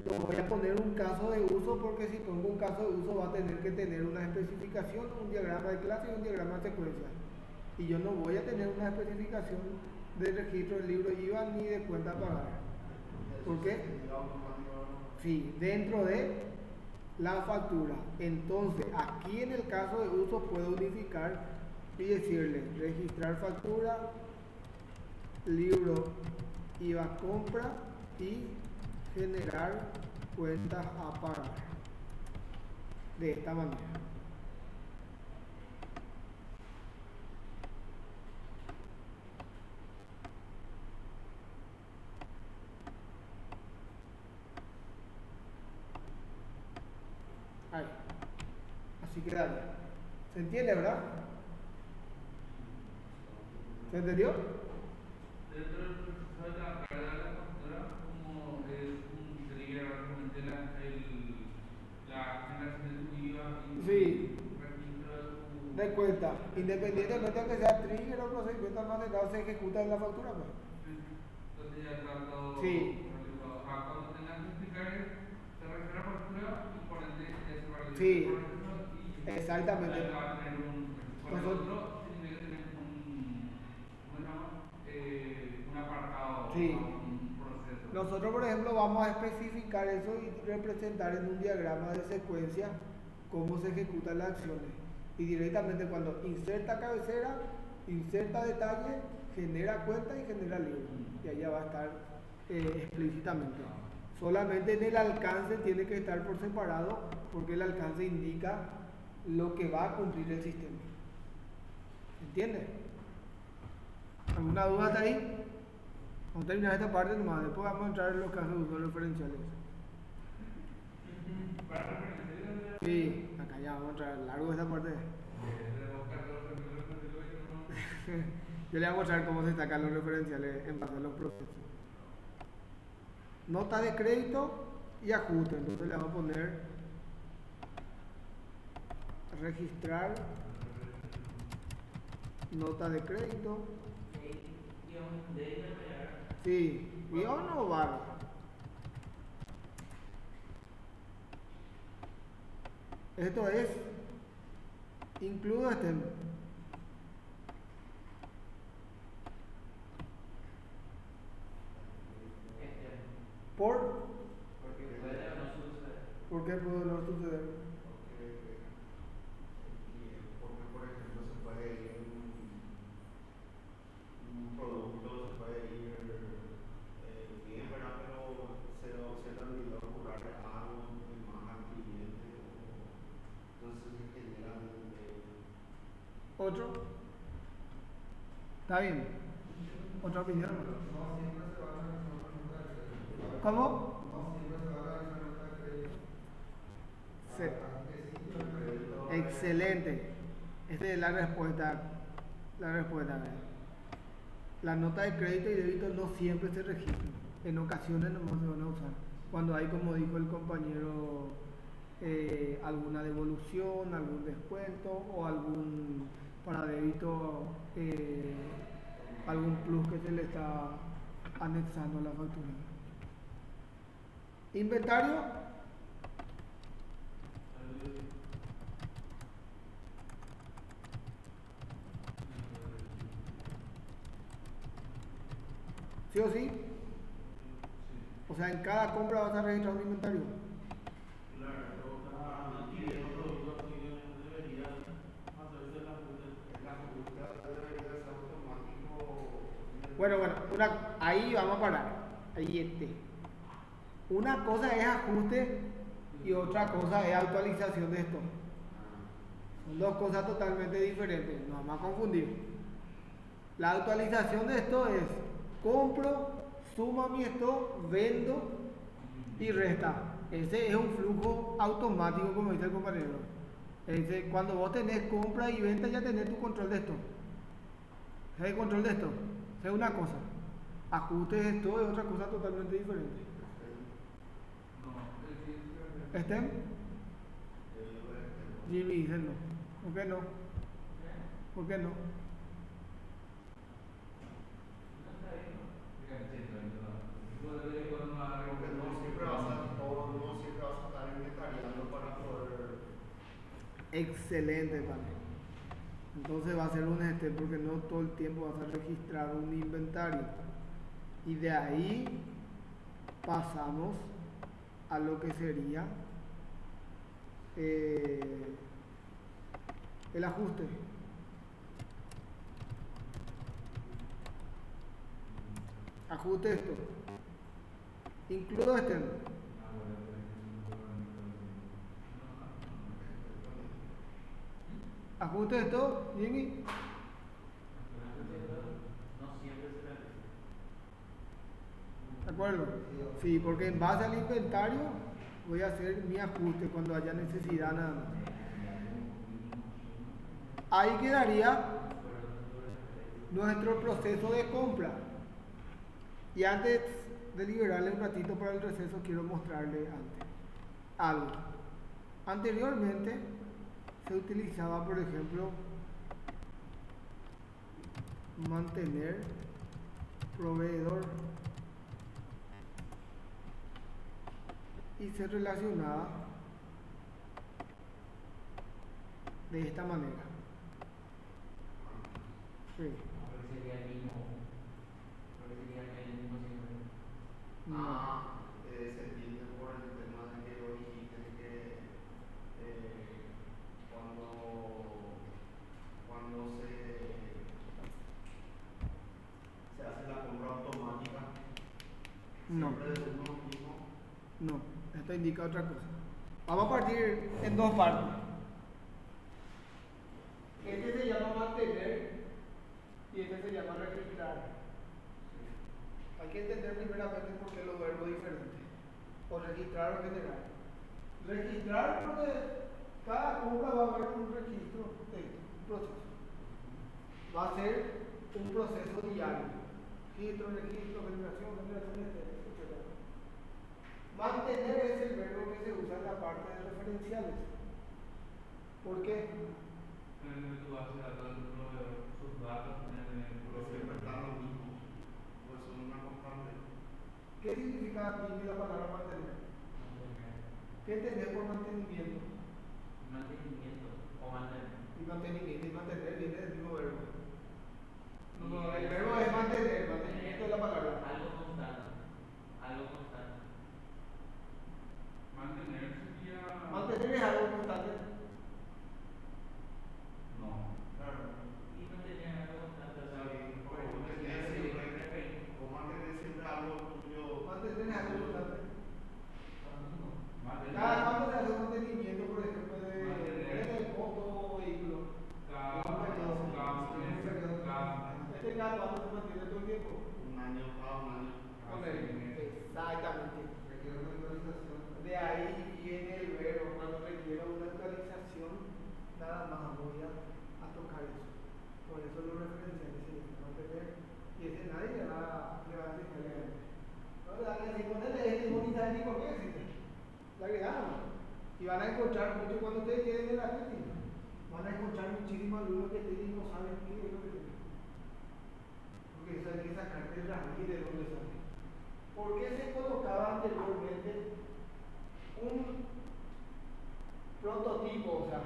lo voy a poner un caso de uso, porque si pongo un caso de uso va a tener que tener una especificación, un diagrama de clase y un diagrama de secuencia. Y yo no voy a tener una especificación de registro del libro IVA ni de cuenta a pagar. ¿Por qué? Sí, dentro de la factura. Entonces, aquí en el caso de uso puedo unificar y decirle registrar factura, libro IVA compra y generar cuentas a pagar. De esta manera. Ahí. Así que dale. ¿Se entiende, verdad? ¿Se entendió? Dentro del proceso de la carga de la factura, como es un trigger realmente la generación de tu IVA y Sí. registro de tu... De cuenta, independientemente de que sea trigger o procedimiento almacenado, se ejecuta en la factura, pues. Entonces ya está todo Sí. realizado. Cuando tengas que explicar, se registra la factura y por ende ya se va a realizar Sí. el proceso y Exactamente. ya va a tener un... Con el Nosotros- otro tiene que tener un apartado, Sí. un proceso. Nosotros, por ejemplo, vamos a especificar eso y representar en un diagrama de secuencia cómo se ejecutan las acciones. Y directamente cuando inserta cabecera, inserta detalle, genera cuenta y genera libro. Y allá va a estar explícitamente. Solamente en el alcance tiene que estar por separado, porque el alcance indica lo que va a cumplir el sistema. ¿Entiendes? ¿Alguna duda hasta ahí? Vamos a terminar esta parte nomás, después vamos a entrar en los casos de uso referenciales. Sí, acá ya vamos a entrar largo esta parte. Yo le voy a mostrar cómo se sacan los referenciales en base a los procesos. Nota de crédito y ajuste. Entonces le vamos a poner registrar nota de crédito. Sí, guión o barra. Esto es includo este. Porque puede o no suceder. ¿Por qué puede no suceder? Porque por ejemplo se puede ir un producto, se puede ir bien, ¿verdad? Pero se le olvidó cobrarle algo más al cliente, entonces se generan ¿Otro? ¿Está bien? ¿Otra opinión? ¿Cómo? Sí. Excelente. Esta es la respuesta. La nota de crédito y débito no siempre se registran. En ocasiones no se van a usar. Cuando hay, como dijo el compañero, alguna devolución, algún descuento o algún para débito, algún plus que se le está anexando a la factura. Inventario. ¿Sí o sí? O sea, en cada compra vas a registrar un inventario. Bueno, ahí vamos a parar. Ahí Una cosa es ajuste y otra cosa es actualización de esto. Son dos cosas totalmente diferentes, no vamos a confundir. La actualización de esto es compro, suma mi stock, vendo y resta. Ese es un flujo automático, como dice el compañero. Cuando vos tenés compra y venta ya tenés tu control de esto. ¿Es el control de esto? Es una cosa. Ajustes esto es otra cosa totalmente diferente. ¿Estén? Jimmy dice no. ¿Por qué no? ¿Por qué no? Porque no siempre vas a estar inventariando para poder. Excelente, vale. Entonces va a ser un step porque no todo el tiempo vas a registrar un inventario. Y de ahí pasamos a lo que sería el ajuste. Ajuste esto. Incluso este. Ajuste esto, Jimmy. ¿De acuerdo? Sí, porque en base al inventario voy a hacer mi ajuste cuando haya necesidad nada más. Ahí quedaría nuestro proceso de compra. Y antes de liberarle un ratito para el receso, quiero mostrarle algo. Anteriormente se utilizaba, por ejemplo, mantener proveedor y se relacionaba de esta manera. Sí. No. Se entiende por el tema de que lo dijiste que cuando se hace la compra automática, No. siempre es uno mismo. No, esto indica otra cosa. Vamos a partir en dos partes. Este se llama mantener y este se llama registrar. Hay que entender primeramente por qué los verbos diferentes. O registrar o generar. Registrar porque cada compra va a haber un registro de un proceso. Va a ser un proceso diario. Registro, generación, etc. Mantener es el verbo que se usa en la parte de referenciales. ¿Por qué? Tu base de datos del proveedor, sus datos en el Siempre proveedor. está lo mismo. Pues son una constante. ¿Qué significa aquí la palabra mantener? ¿Qué entendés por mantenimiento? Mantenimiento o mantener. Y mantener viene del mismo verbo. No, el verbo es mantener, mantenimiento es la palabra. Algo constante. Mantener sería. Mantener es algo constante. No. Claro. Y mantener algo constante. O sea, mantener siempre algo tuyo. Mantener es algo constante. Mantener. Cada cuánto se hace un mantenimiento, por ejemplo, de moto o vehículo. Cada cuánto se mantiene todo el tiempo. Un año, cada un año. Exactamente. Requiere una actualización. De ahí viene el verbo. Cuando requiere una actualización, nada más voy a tocar eso. Por eso los referenciales se deben mantener. Y ese nadie le va a decir. No le van a decir, ponele este y ni saben ni por qué existe. Le agregaron. Y van a encontrar mucho cuando ustedes lleguen de la Argentina. Van a encontrar muchísimos alumnos que tienen no saben qué es lo que tienen. Porque eso hay que sacarte el raíz de dónde sale. ¿Por qué se colocaba anteriormente un prototipo? O sea,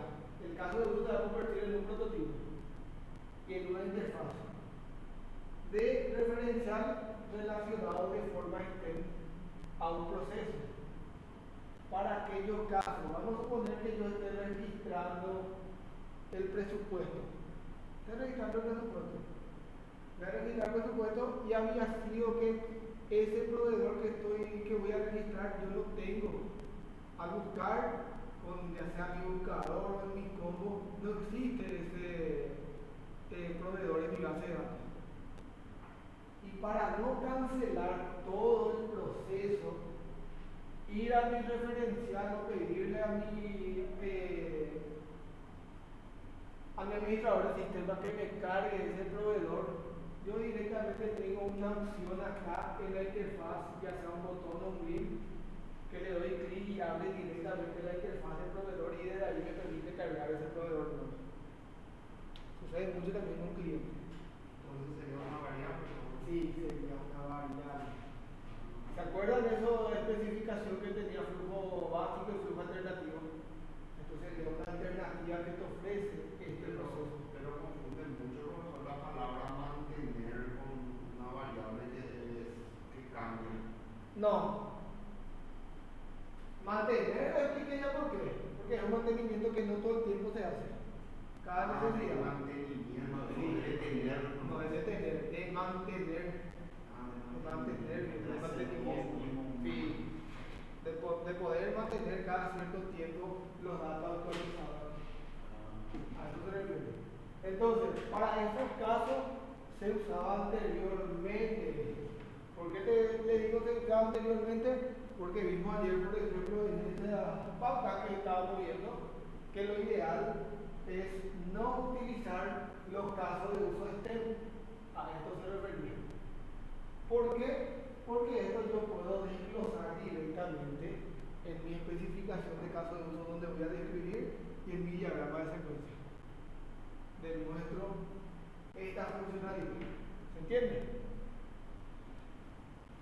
el caso de uso se va a convertir en un prototipo y en una interfaz de referencial relacionado de forma externa a un proceso. Para aquellos casos, vamos a suponer que yo esté registrando el presupuesto. Estoy registrando el presupuesto. Voy a registrar presupuesto y había sido que ese proveedor que voy a registrar yo lo tengo. Al buscar, con ya sea mi buscador o en mi combo, no existe ese proveedor en mi base de datos. Y para no cancelar todo el proceso, ir a mi referencial o pedirle a mi administrador de sistema que me cargue ese proveedor, yo directamente tengo una opción acá en la interfaz, ya sea un botón o un link, que le doy clic y abre directamente la interfaz del proveedor y desde ahí me permite cargar ese proveedor nuevo. Sucede mucho también con un cliente. Entonces sería una variable. Sí, sería una variable. ¿Se acuerdan de esa especificación que tenía flujo básico y flujo alternativo? Entonces sería una alternativa que te ofrece este proceso. Pero confunde mucho con la palabra mantener con una variable que cambia. No. Mantener, lo expliqué ya por qué. Porque es un mantenimiento que no todo el tiempo se hace. Cada necesidad. Mantenimiento, Sí. de tener. No es de tener, de mantener. De mantenimiento. Sí. De poder mantener cada cierto tiempo los datos actualizados. A eso se refiere. Entonces, para estos casos se usaba anteriormente. ¿Por qué le digo que se usaba anteriormente? Porque vimos ayer, por ejemplo, en esta pauta que estábamos viendo, que lo ideal es no utilizar los casos de uso externo. A esto se refería. ¿Por qué? Porque esto yo puedo desglosar directamente en mi especificación de caso de uso donde voy a describir y en mi diagrama de secuencia. Demuestro esta funcionalidad. ¿Se entiende?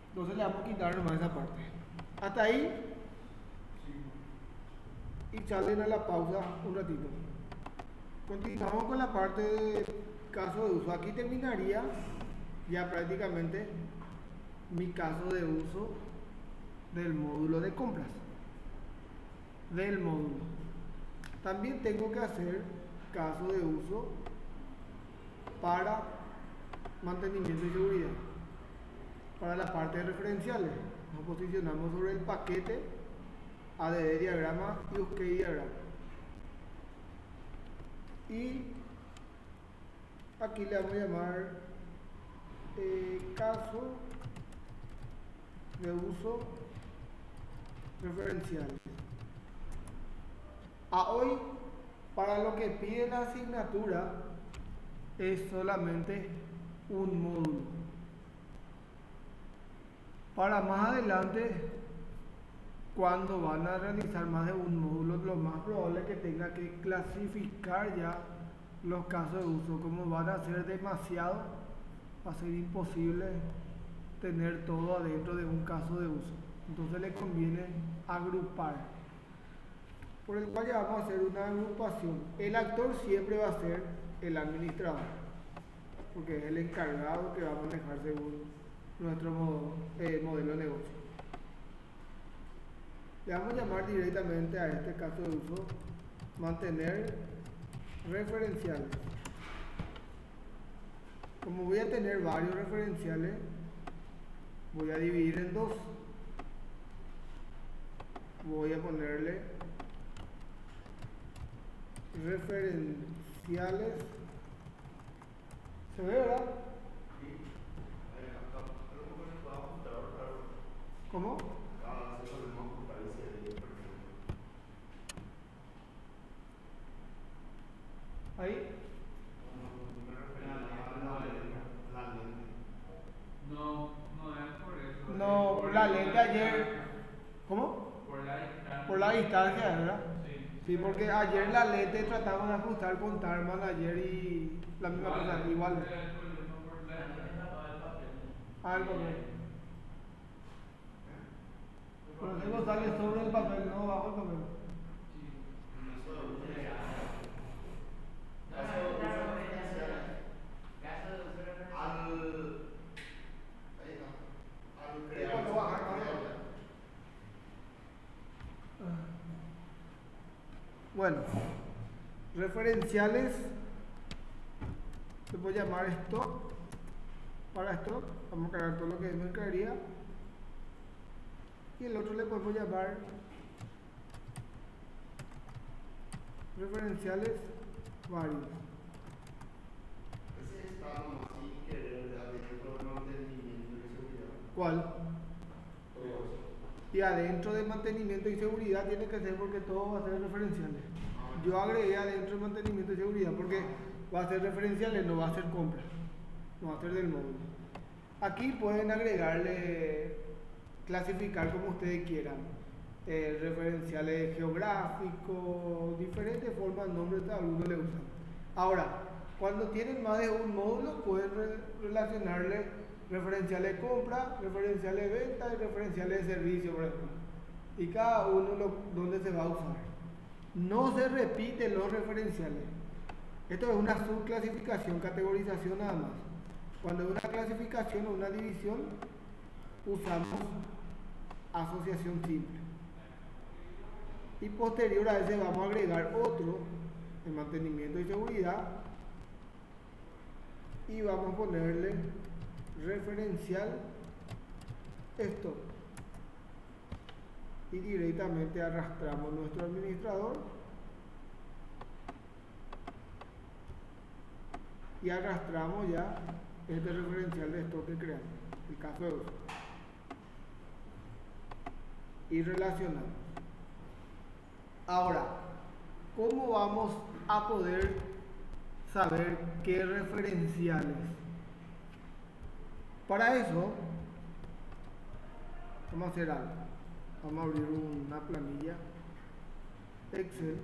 Entonces le vamos a quitar nomás esa parte. Hasta ahí. Y salen a la pausa un ratito. Continuamos con la parte de caso de uso. Aquí terminaría ya prácticamente mi caso de uso del módulo de compras. Del módulo. También tengo que hacer caso de uso para mantenimiento y seguridad. Para la parte de referenciales, nos posicionamos sobre el paquete ADD diagrama y UK diagrama. Y aquí le vamos a llamar caso de uso referenciales. A hoy, para lo que pide la asignatura, es solamente un módulo. Para más adelante, cuando van a realizar más de un módulo, lo más probable es que tenga que clasificar ya los casos de uso. Como van a ser demasiado, va a ser imposible tener todo adentro de un caso de uso. Entonces le conviene agrupar. Por el cual ya vamos a hacer una agrupación. El actor siempre va a ser el administrador, porque es el encargado que va a manejar según nuestro modelo de negocio. Le vamos a llamar directamente a este caso de uso mantener referenciales. Como voy a tener varios referenciales, voy a dividir en dos. Voy a ponerle referenciales. ¿Se ve, verdad? ¿Cómo? Ahí. No es por eso. No, por la lente ayer. ¿Cómo? Por la distancia, ¿verdad? Sí, porque ayer en la lente tratamos de ajustar con Time Manager y la misma cosa, igual. Ah, el papel. Pero eso sale sobre el papel, no bajo el papel. Bueno, referenciales, se puede llamar esto para stock, vamos a cargar todo lo que es mercadería y el otro le podemos llamar referenciales varios. Ese está nomás sin querer adentro del mantenimiento y seguridad. ¿Cuál? Todo eso. Y adentro de mantenimiento y seguridad tiene que ser porque todo va a ser referenciales. Yo agregué adentro de mantenimiento y seguridad porque va a ser referenciales, no va a ser compra, no va a ser del módulo. Aquí pueden agregarle, clasificar como ustedes quieran, referenciales geográficos, diferentes formas, nombres, algunos le usan. Ahora, cuando tienen más de un módulo, pueden relacionarle referenciales de compra, referenciales de venta y referenciales de servicio, por ejemplo. Y cada uno donde se va a usar. No se repiten los referenciales. Esto es una subclasificación, categorización nada más. Cuando es una clasificación o una división, usamos asociación simple. Y posterior a ese vamos a agregar otro en mantenimiento y seguridad y vamos a ponerle referencial esto y directamente arrastramos nuestro administrador y arrastramos ya este referencial de esto que creamos, el caso de uso, y relacionamos. Ahora, ¿cómo vamos a poder saber qué referenciales? Para eso, vamos a hacer algo. Vamos a abrir una planilla Excel.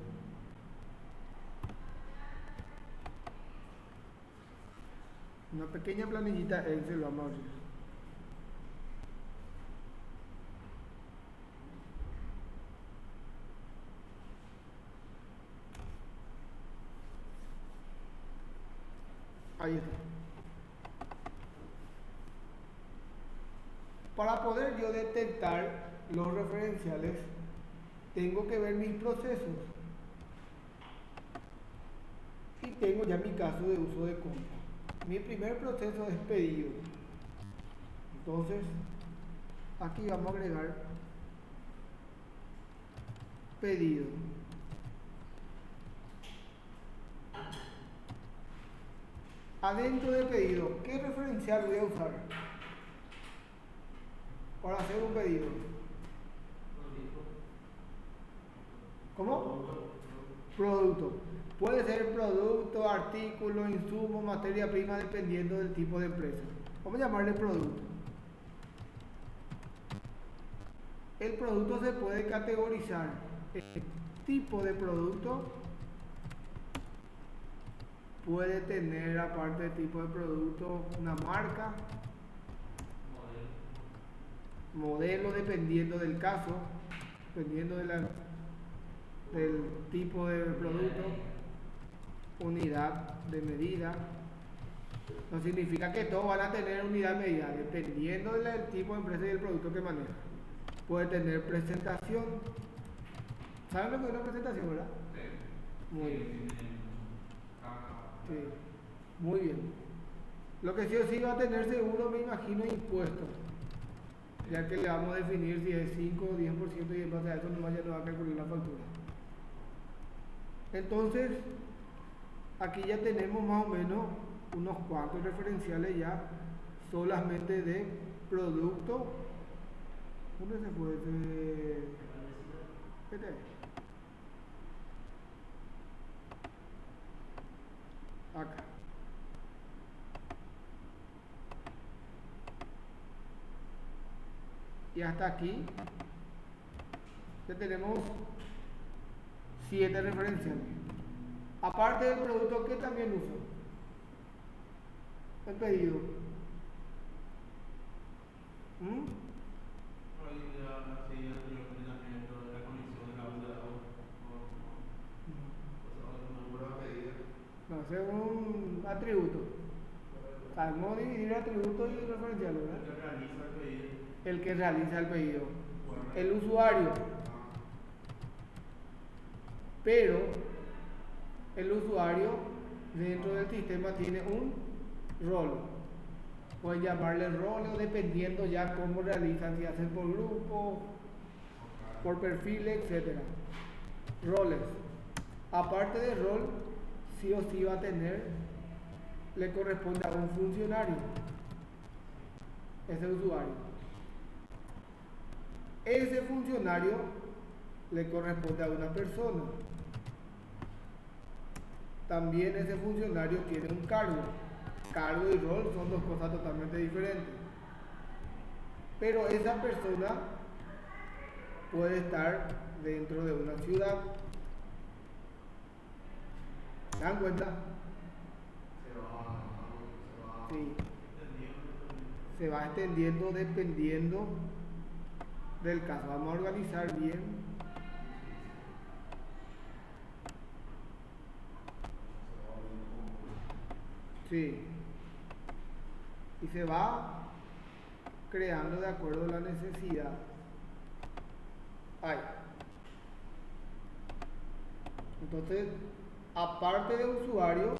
Una pequeña planillita Excel vamos a abrir. Ahí está. Para poder yo detectar los referenciales, tengo que ver mis procesos. Y tengo ya mi caso de uso de compra. Mi primer proceso es pedido. Entonces, aquí vamos a agregar pedido. Adentro de pedido, ¿qué referencial voy a usar para hacer un pedido? ¿Cómo? Producto. Puede ser producto, artículo, insumo, materia prima, dependiendo del tipo de empresa. Vamos a llamarle producto. El producto se puede categorizar en tipo de producto. Puede tener, aparte del tipo de producto, una marca, modelo dependiendo del caso, dependiendo de del tipo de producto, unidad de medida. No significa que todos van a tener unidad de medida, dependiendo del tipo de empresa y del producto que maneja. Puede tener presentación. ¿Saben lo que es una presentación, verdad? Sí. Muy bien. Sí, muy bien. Lo que sí o sí va a tener seguro, me imagino, impuestos, ya que le vamos a definir si es 5 o 10% y en base a eso no va a calcular la factura. Entonces, aquí ya tenemos más o menos unos cuantos referenciales ya solamente de producto. ¿Dónde se fue ese? Acá. Y hasta aquí ya tenemos 7 referenciales. Aparte del producto, ¿qué también uso? El pedido. No, ese es un atributo. Sabemos dividir atributos y referenciales, ¿verdad? El que realiza el pedido. El usuario. Pero el usuario dentro del sistema tiene un rol. Pueden llamarle roles, dependiendo ya cómo realizan, si hacen por grupo, por perfil, etc. Roles. Aparte de rol, sí o sí va a tener, le corresponde a un funcionario, ese usuario. Ese funcionario le corresponde a una persona. También ese funcionario tiene un cargo. Cargo y rol son dos cosas totalmente diferentes. Pero esa persona puede estar dentro de una ciudad. ¿Se dan cuenta? Sí. Se va extendiendo dependiendo del caso. Vamos a organizar bien. Sí. Y se va creando de acuerdo a la necesidad. Ahí. Entonces, aparte de usuario,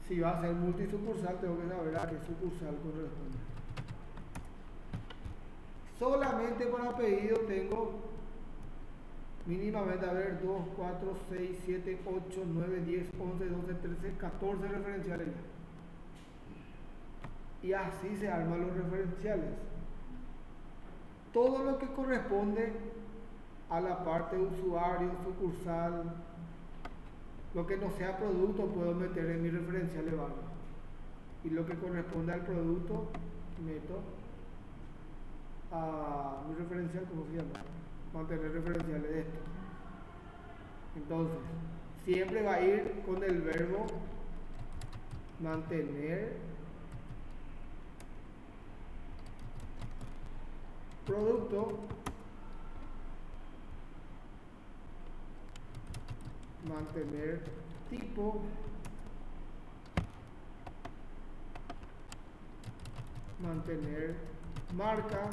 si va a ser multisucursal, tengo que saber a qué sucursal corresponde. Solamente para pedido tengo mínimamente, a ver, 2, 4, 6, 7, 8, 9, 10, 11, 12, 13, 14 referenciales. Y así se arman los referenciales. Todo lo que corresponde a la parte de usuario, sucursal, lo que no sea producto, puedo meter en mi referencial de barra. Y lo que corresponde al producto, meto a mi referencial, ¿cómo se llama? Mantener referenciales de esto. Entonces, siempre va a ir con el verbo mantener producto, mantener tipo, mantener marca,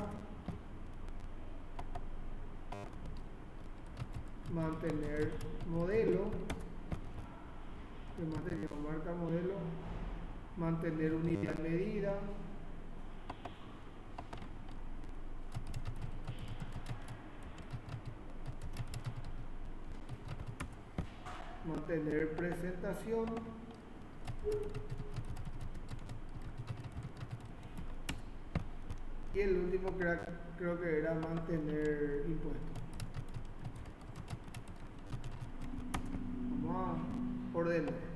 mantener modelo, marca modelo, mantener unidad medida, mantener presentación, y el último creo que era mantener impuestos. Vamos a ordenar.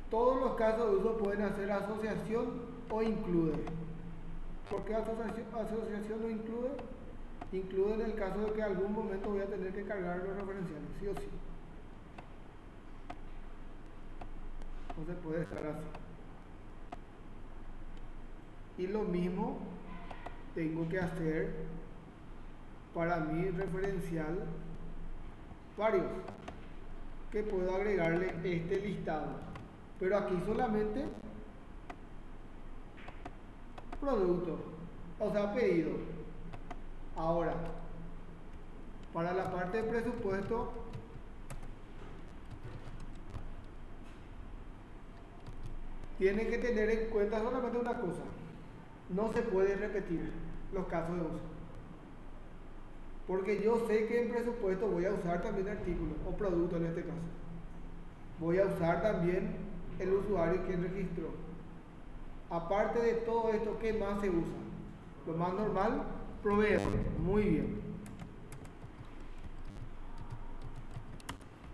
Todos los casos de uso pueden hacer asociación o include. ¿Por qué asociación o include? Include en el caso de que en algún momento voy a tener que cargar los referenciales, sí o sí. Entonces puede estar así. Y lo mismo tengo que hacer para mi referencial varios, que puedo agregarle este listado. Pero aquí solamente producto, o sea, pedido. Ahora, para la parte de presupuesto, tienen que tener en cuenta solamente una cosa: no se puede repetir los casos de uso. Porque yo sé que en presupuesto voy a usar también artículos o producto en este caso. Voy a usar también el usuario quien registró. Aparte de todo esto, ¿qué más se usa? Lo más normal, proveedor. Muy bien.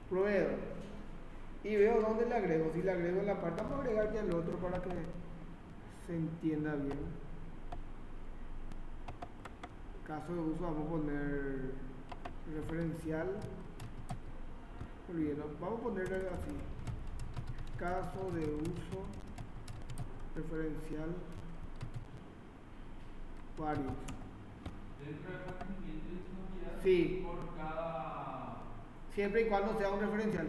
Proveedor. Y veo dónde le agrego. Si le agrego en la parte, vamos a agregar ya el otro para que se entienda bien. Caso de uso, vamos a poner referencial. Olvídalo, vamos a ponerle así: caso de uso referencial varios. Dentro del mantenimiento de disponibilidad, Sí. por cada... Siempre y cuando sea un referencial.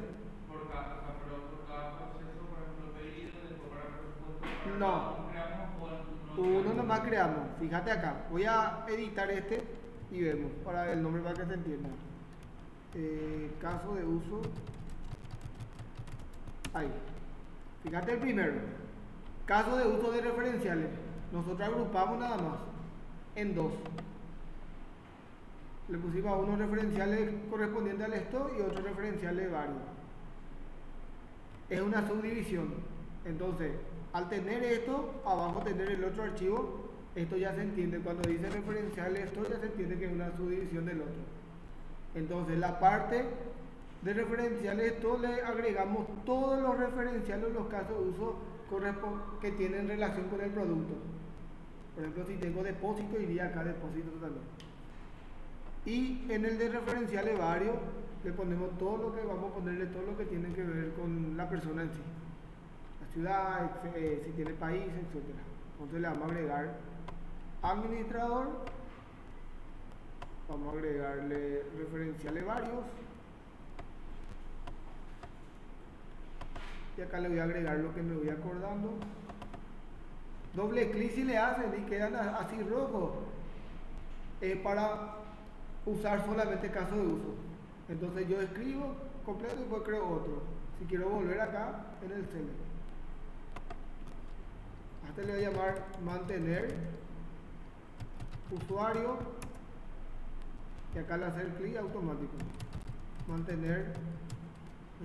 por cada, o sea, pero por cada proceso, por ejemplo, pedido, después para presupuesto, para No. cada creamos o no. Uno nomás creamos. Fíjate acá. Voy a editar este y vemos para el nombre para que se entienda. Caso de uso. Ahí. Fíjate el primero. Caso de uso de referenciales. Nosotros agrupamos nada más en dos. Le pusimos a unos referenciales correspondientes al stock y otros referenciales varios. Es una subdivisión. Entonces, al tener esto, abajo tener el otro archivo, esto ya se entiende. Cuando dice referencial esto, ya se entiende que es una subdivisión del otro. Entonces, la parte de referenciales, esto le agregamos todos los referenciales, los casos de uso que tienen relación con el producto. Por ejemplo, si tengo depósito, iría acá depósito también. Y en el de referenciales varios, le ponemos todo lo que vamos a ponerle, todo lo que tiene que ver con la persona en sí. La ciudad, si tiene país, etc. Entonces le vamos a agregar administrador, vamos a agregarle referenciales varios. Y acá le voy a agregar lo que me voy acordando. Doble clic si le hacen y quedan así rojos. Para usar solamente caso de uso. Entonces yo escribo completo y después creo otro. Si quiero volver acá en el select. A este le voy a llamar mantener usuario. Y acá le hacer clic automático. Mantener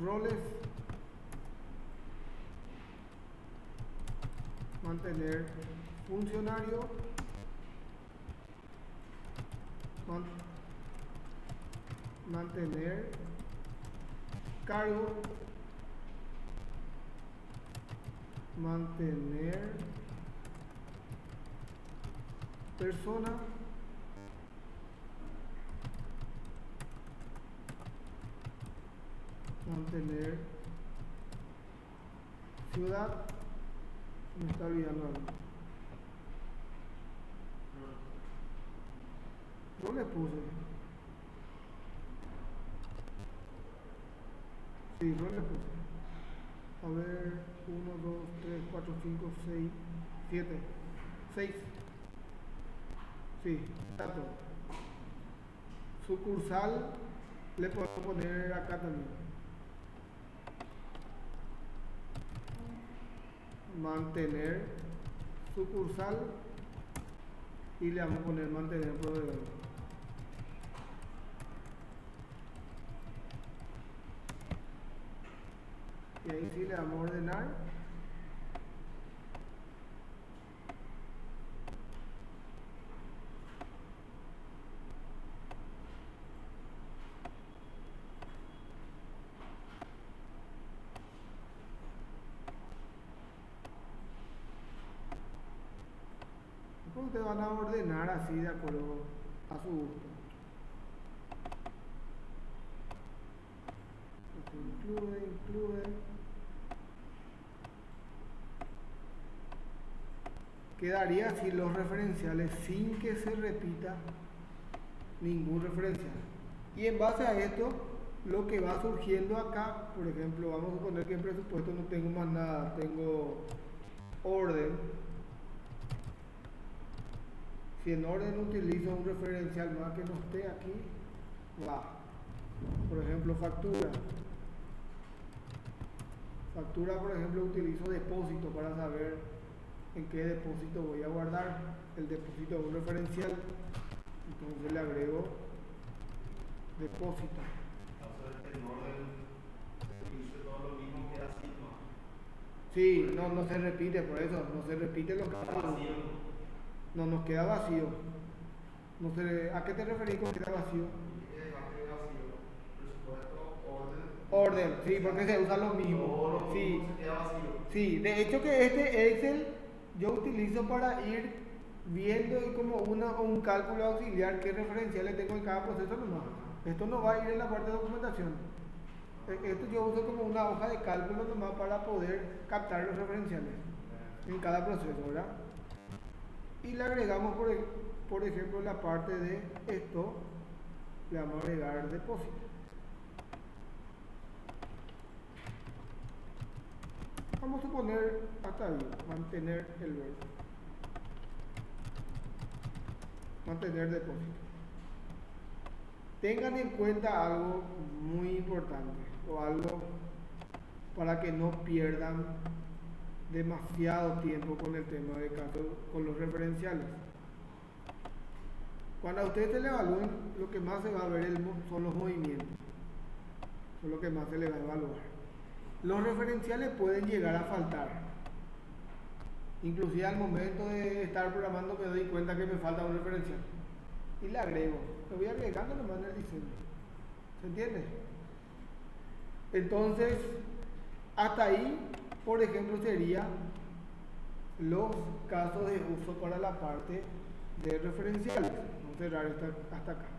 roles. Mantener funcionario. Mantener cargo. Mantener persona. Mantener ciudad. Me está olvidando algo. No le puse. Sí, no le puse. A ver, 1, 2, 3, 4, 5, 6, 7. 6. Sí, está todo. Sucursal le podemos poner acá también. Mantener sucursal y le vamos a poner mantener proveedor. Y ahí sí le vamos a ordenar. Ustedes van a ordenar así de acuerdo a su gusto. Incluye. Quedaría así los referenciales sin que se repita ningún referencial. Y en base a esto, lo que va surgiendo acá, por ejemplo, vamos a suponer que en presupuesto no tengo más nada, tengo orden. Si en orden utilizo un referencial más que no esté aquí, va. Por ejemplo, factura. Factura, por ejemplo, utilizo depósito para saber en qué depósito voy a guardar el depósito de un referencial. Entonces le agrego depósito. Entonces, en orden, dice todo lo mismo que así, ¿no? Sí, no se repite, por eso, no se repite lo que vacío. No nos queda vacío. ¿A qué te referís con queda vacío? Orden, sí, porque se usa lo mismo. Sí, sí, de hecho que este Excel yo utilizo para ir viendo y como un cálculo auxiliar qué referenciales tengo en cada proceso nomás. Esto no va a ir en la parte de documentación. Esto yo uso como una hoja de cálculo nomás para poder captar los referenciales en cada proceso, ¿verdad? Y le agregamos, por ejemplo, la parte de esto, le vamos a agregar depósito. Vamos a suponer hasta ahí, mantener el verbo. Mantener depósito. Tengan en cuenta algo muy importante o algo para que no pierdan demasiado tiempo con el tema de caso, con los referenciales. Cuando a ustedes se le evalúen, lo que más se va a ver son los movimientos. Son lo que más se le va a evaluar. Los referenciales pueden llegar a faltar. Inclusive al momento de estar programando me doy cuenta que me falta un referencial. Y le agrego. Lo voy agregando nomás en el diseño. ¿Se entiende? Entonces, hasta ahí, por ejemplo, serían los casos de uso para la parte de referenciales. Vamos a cerrar hasta acá.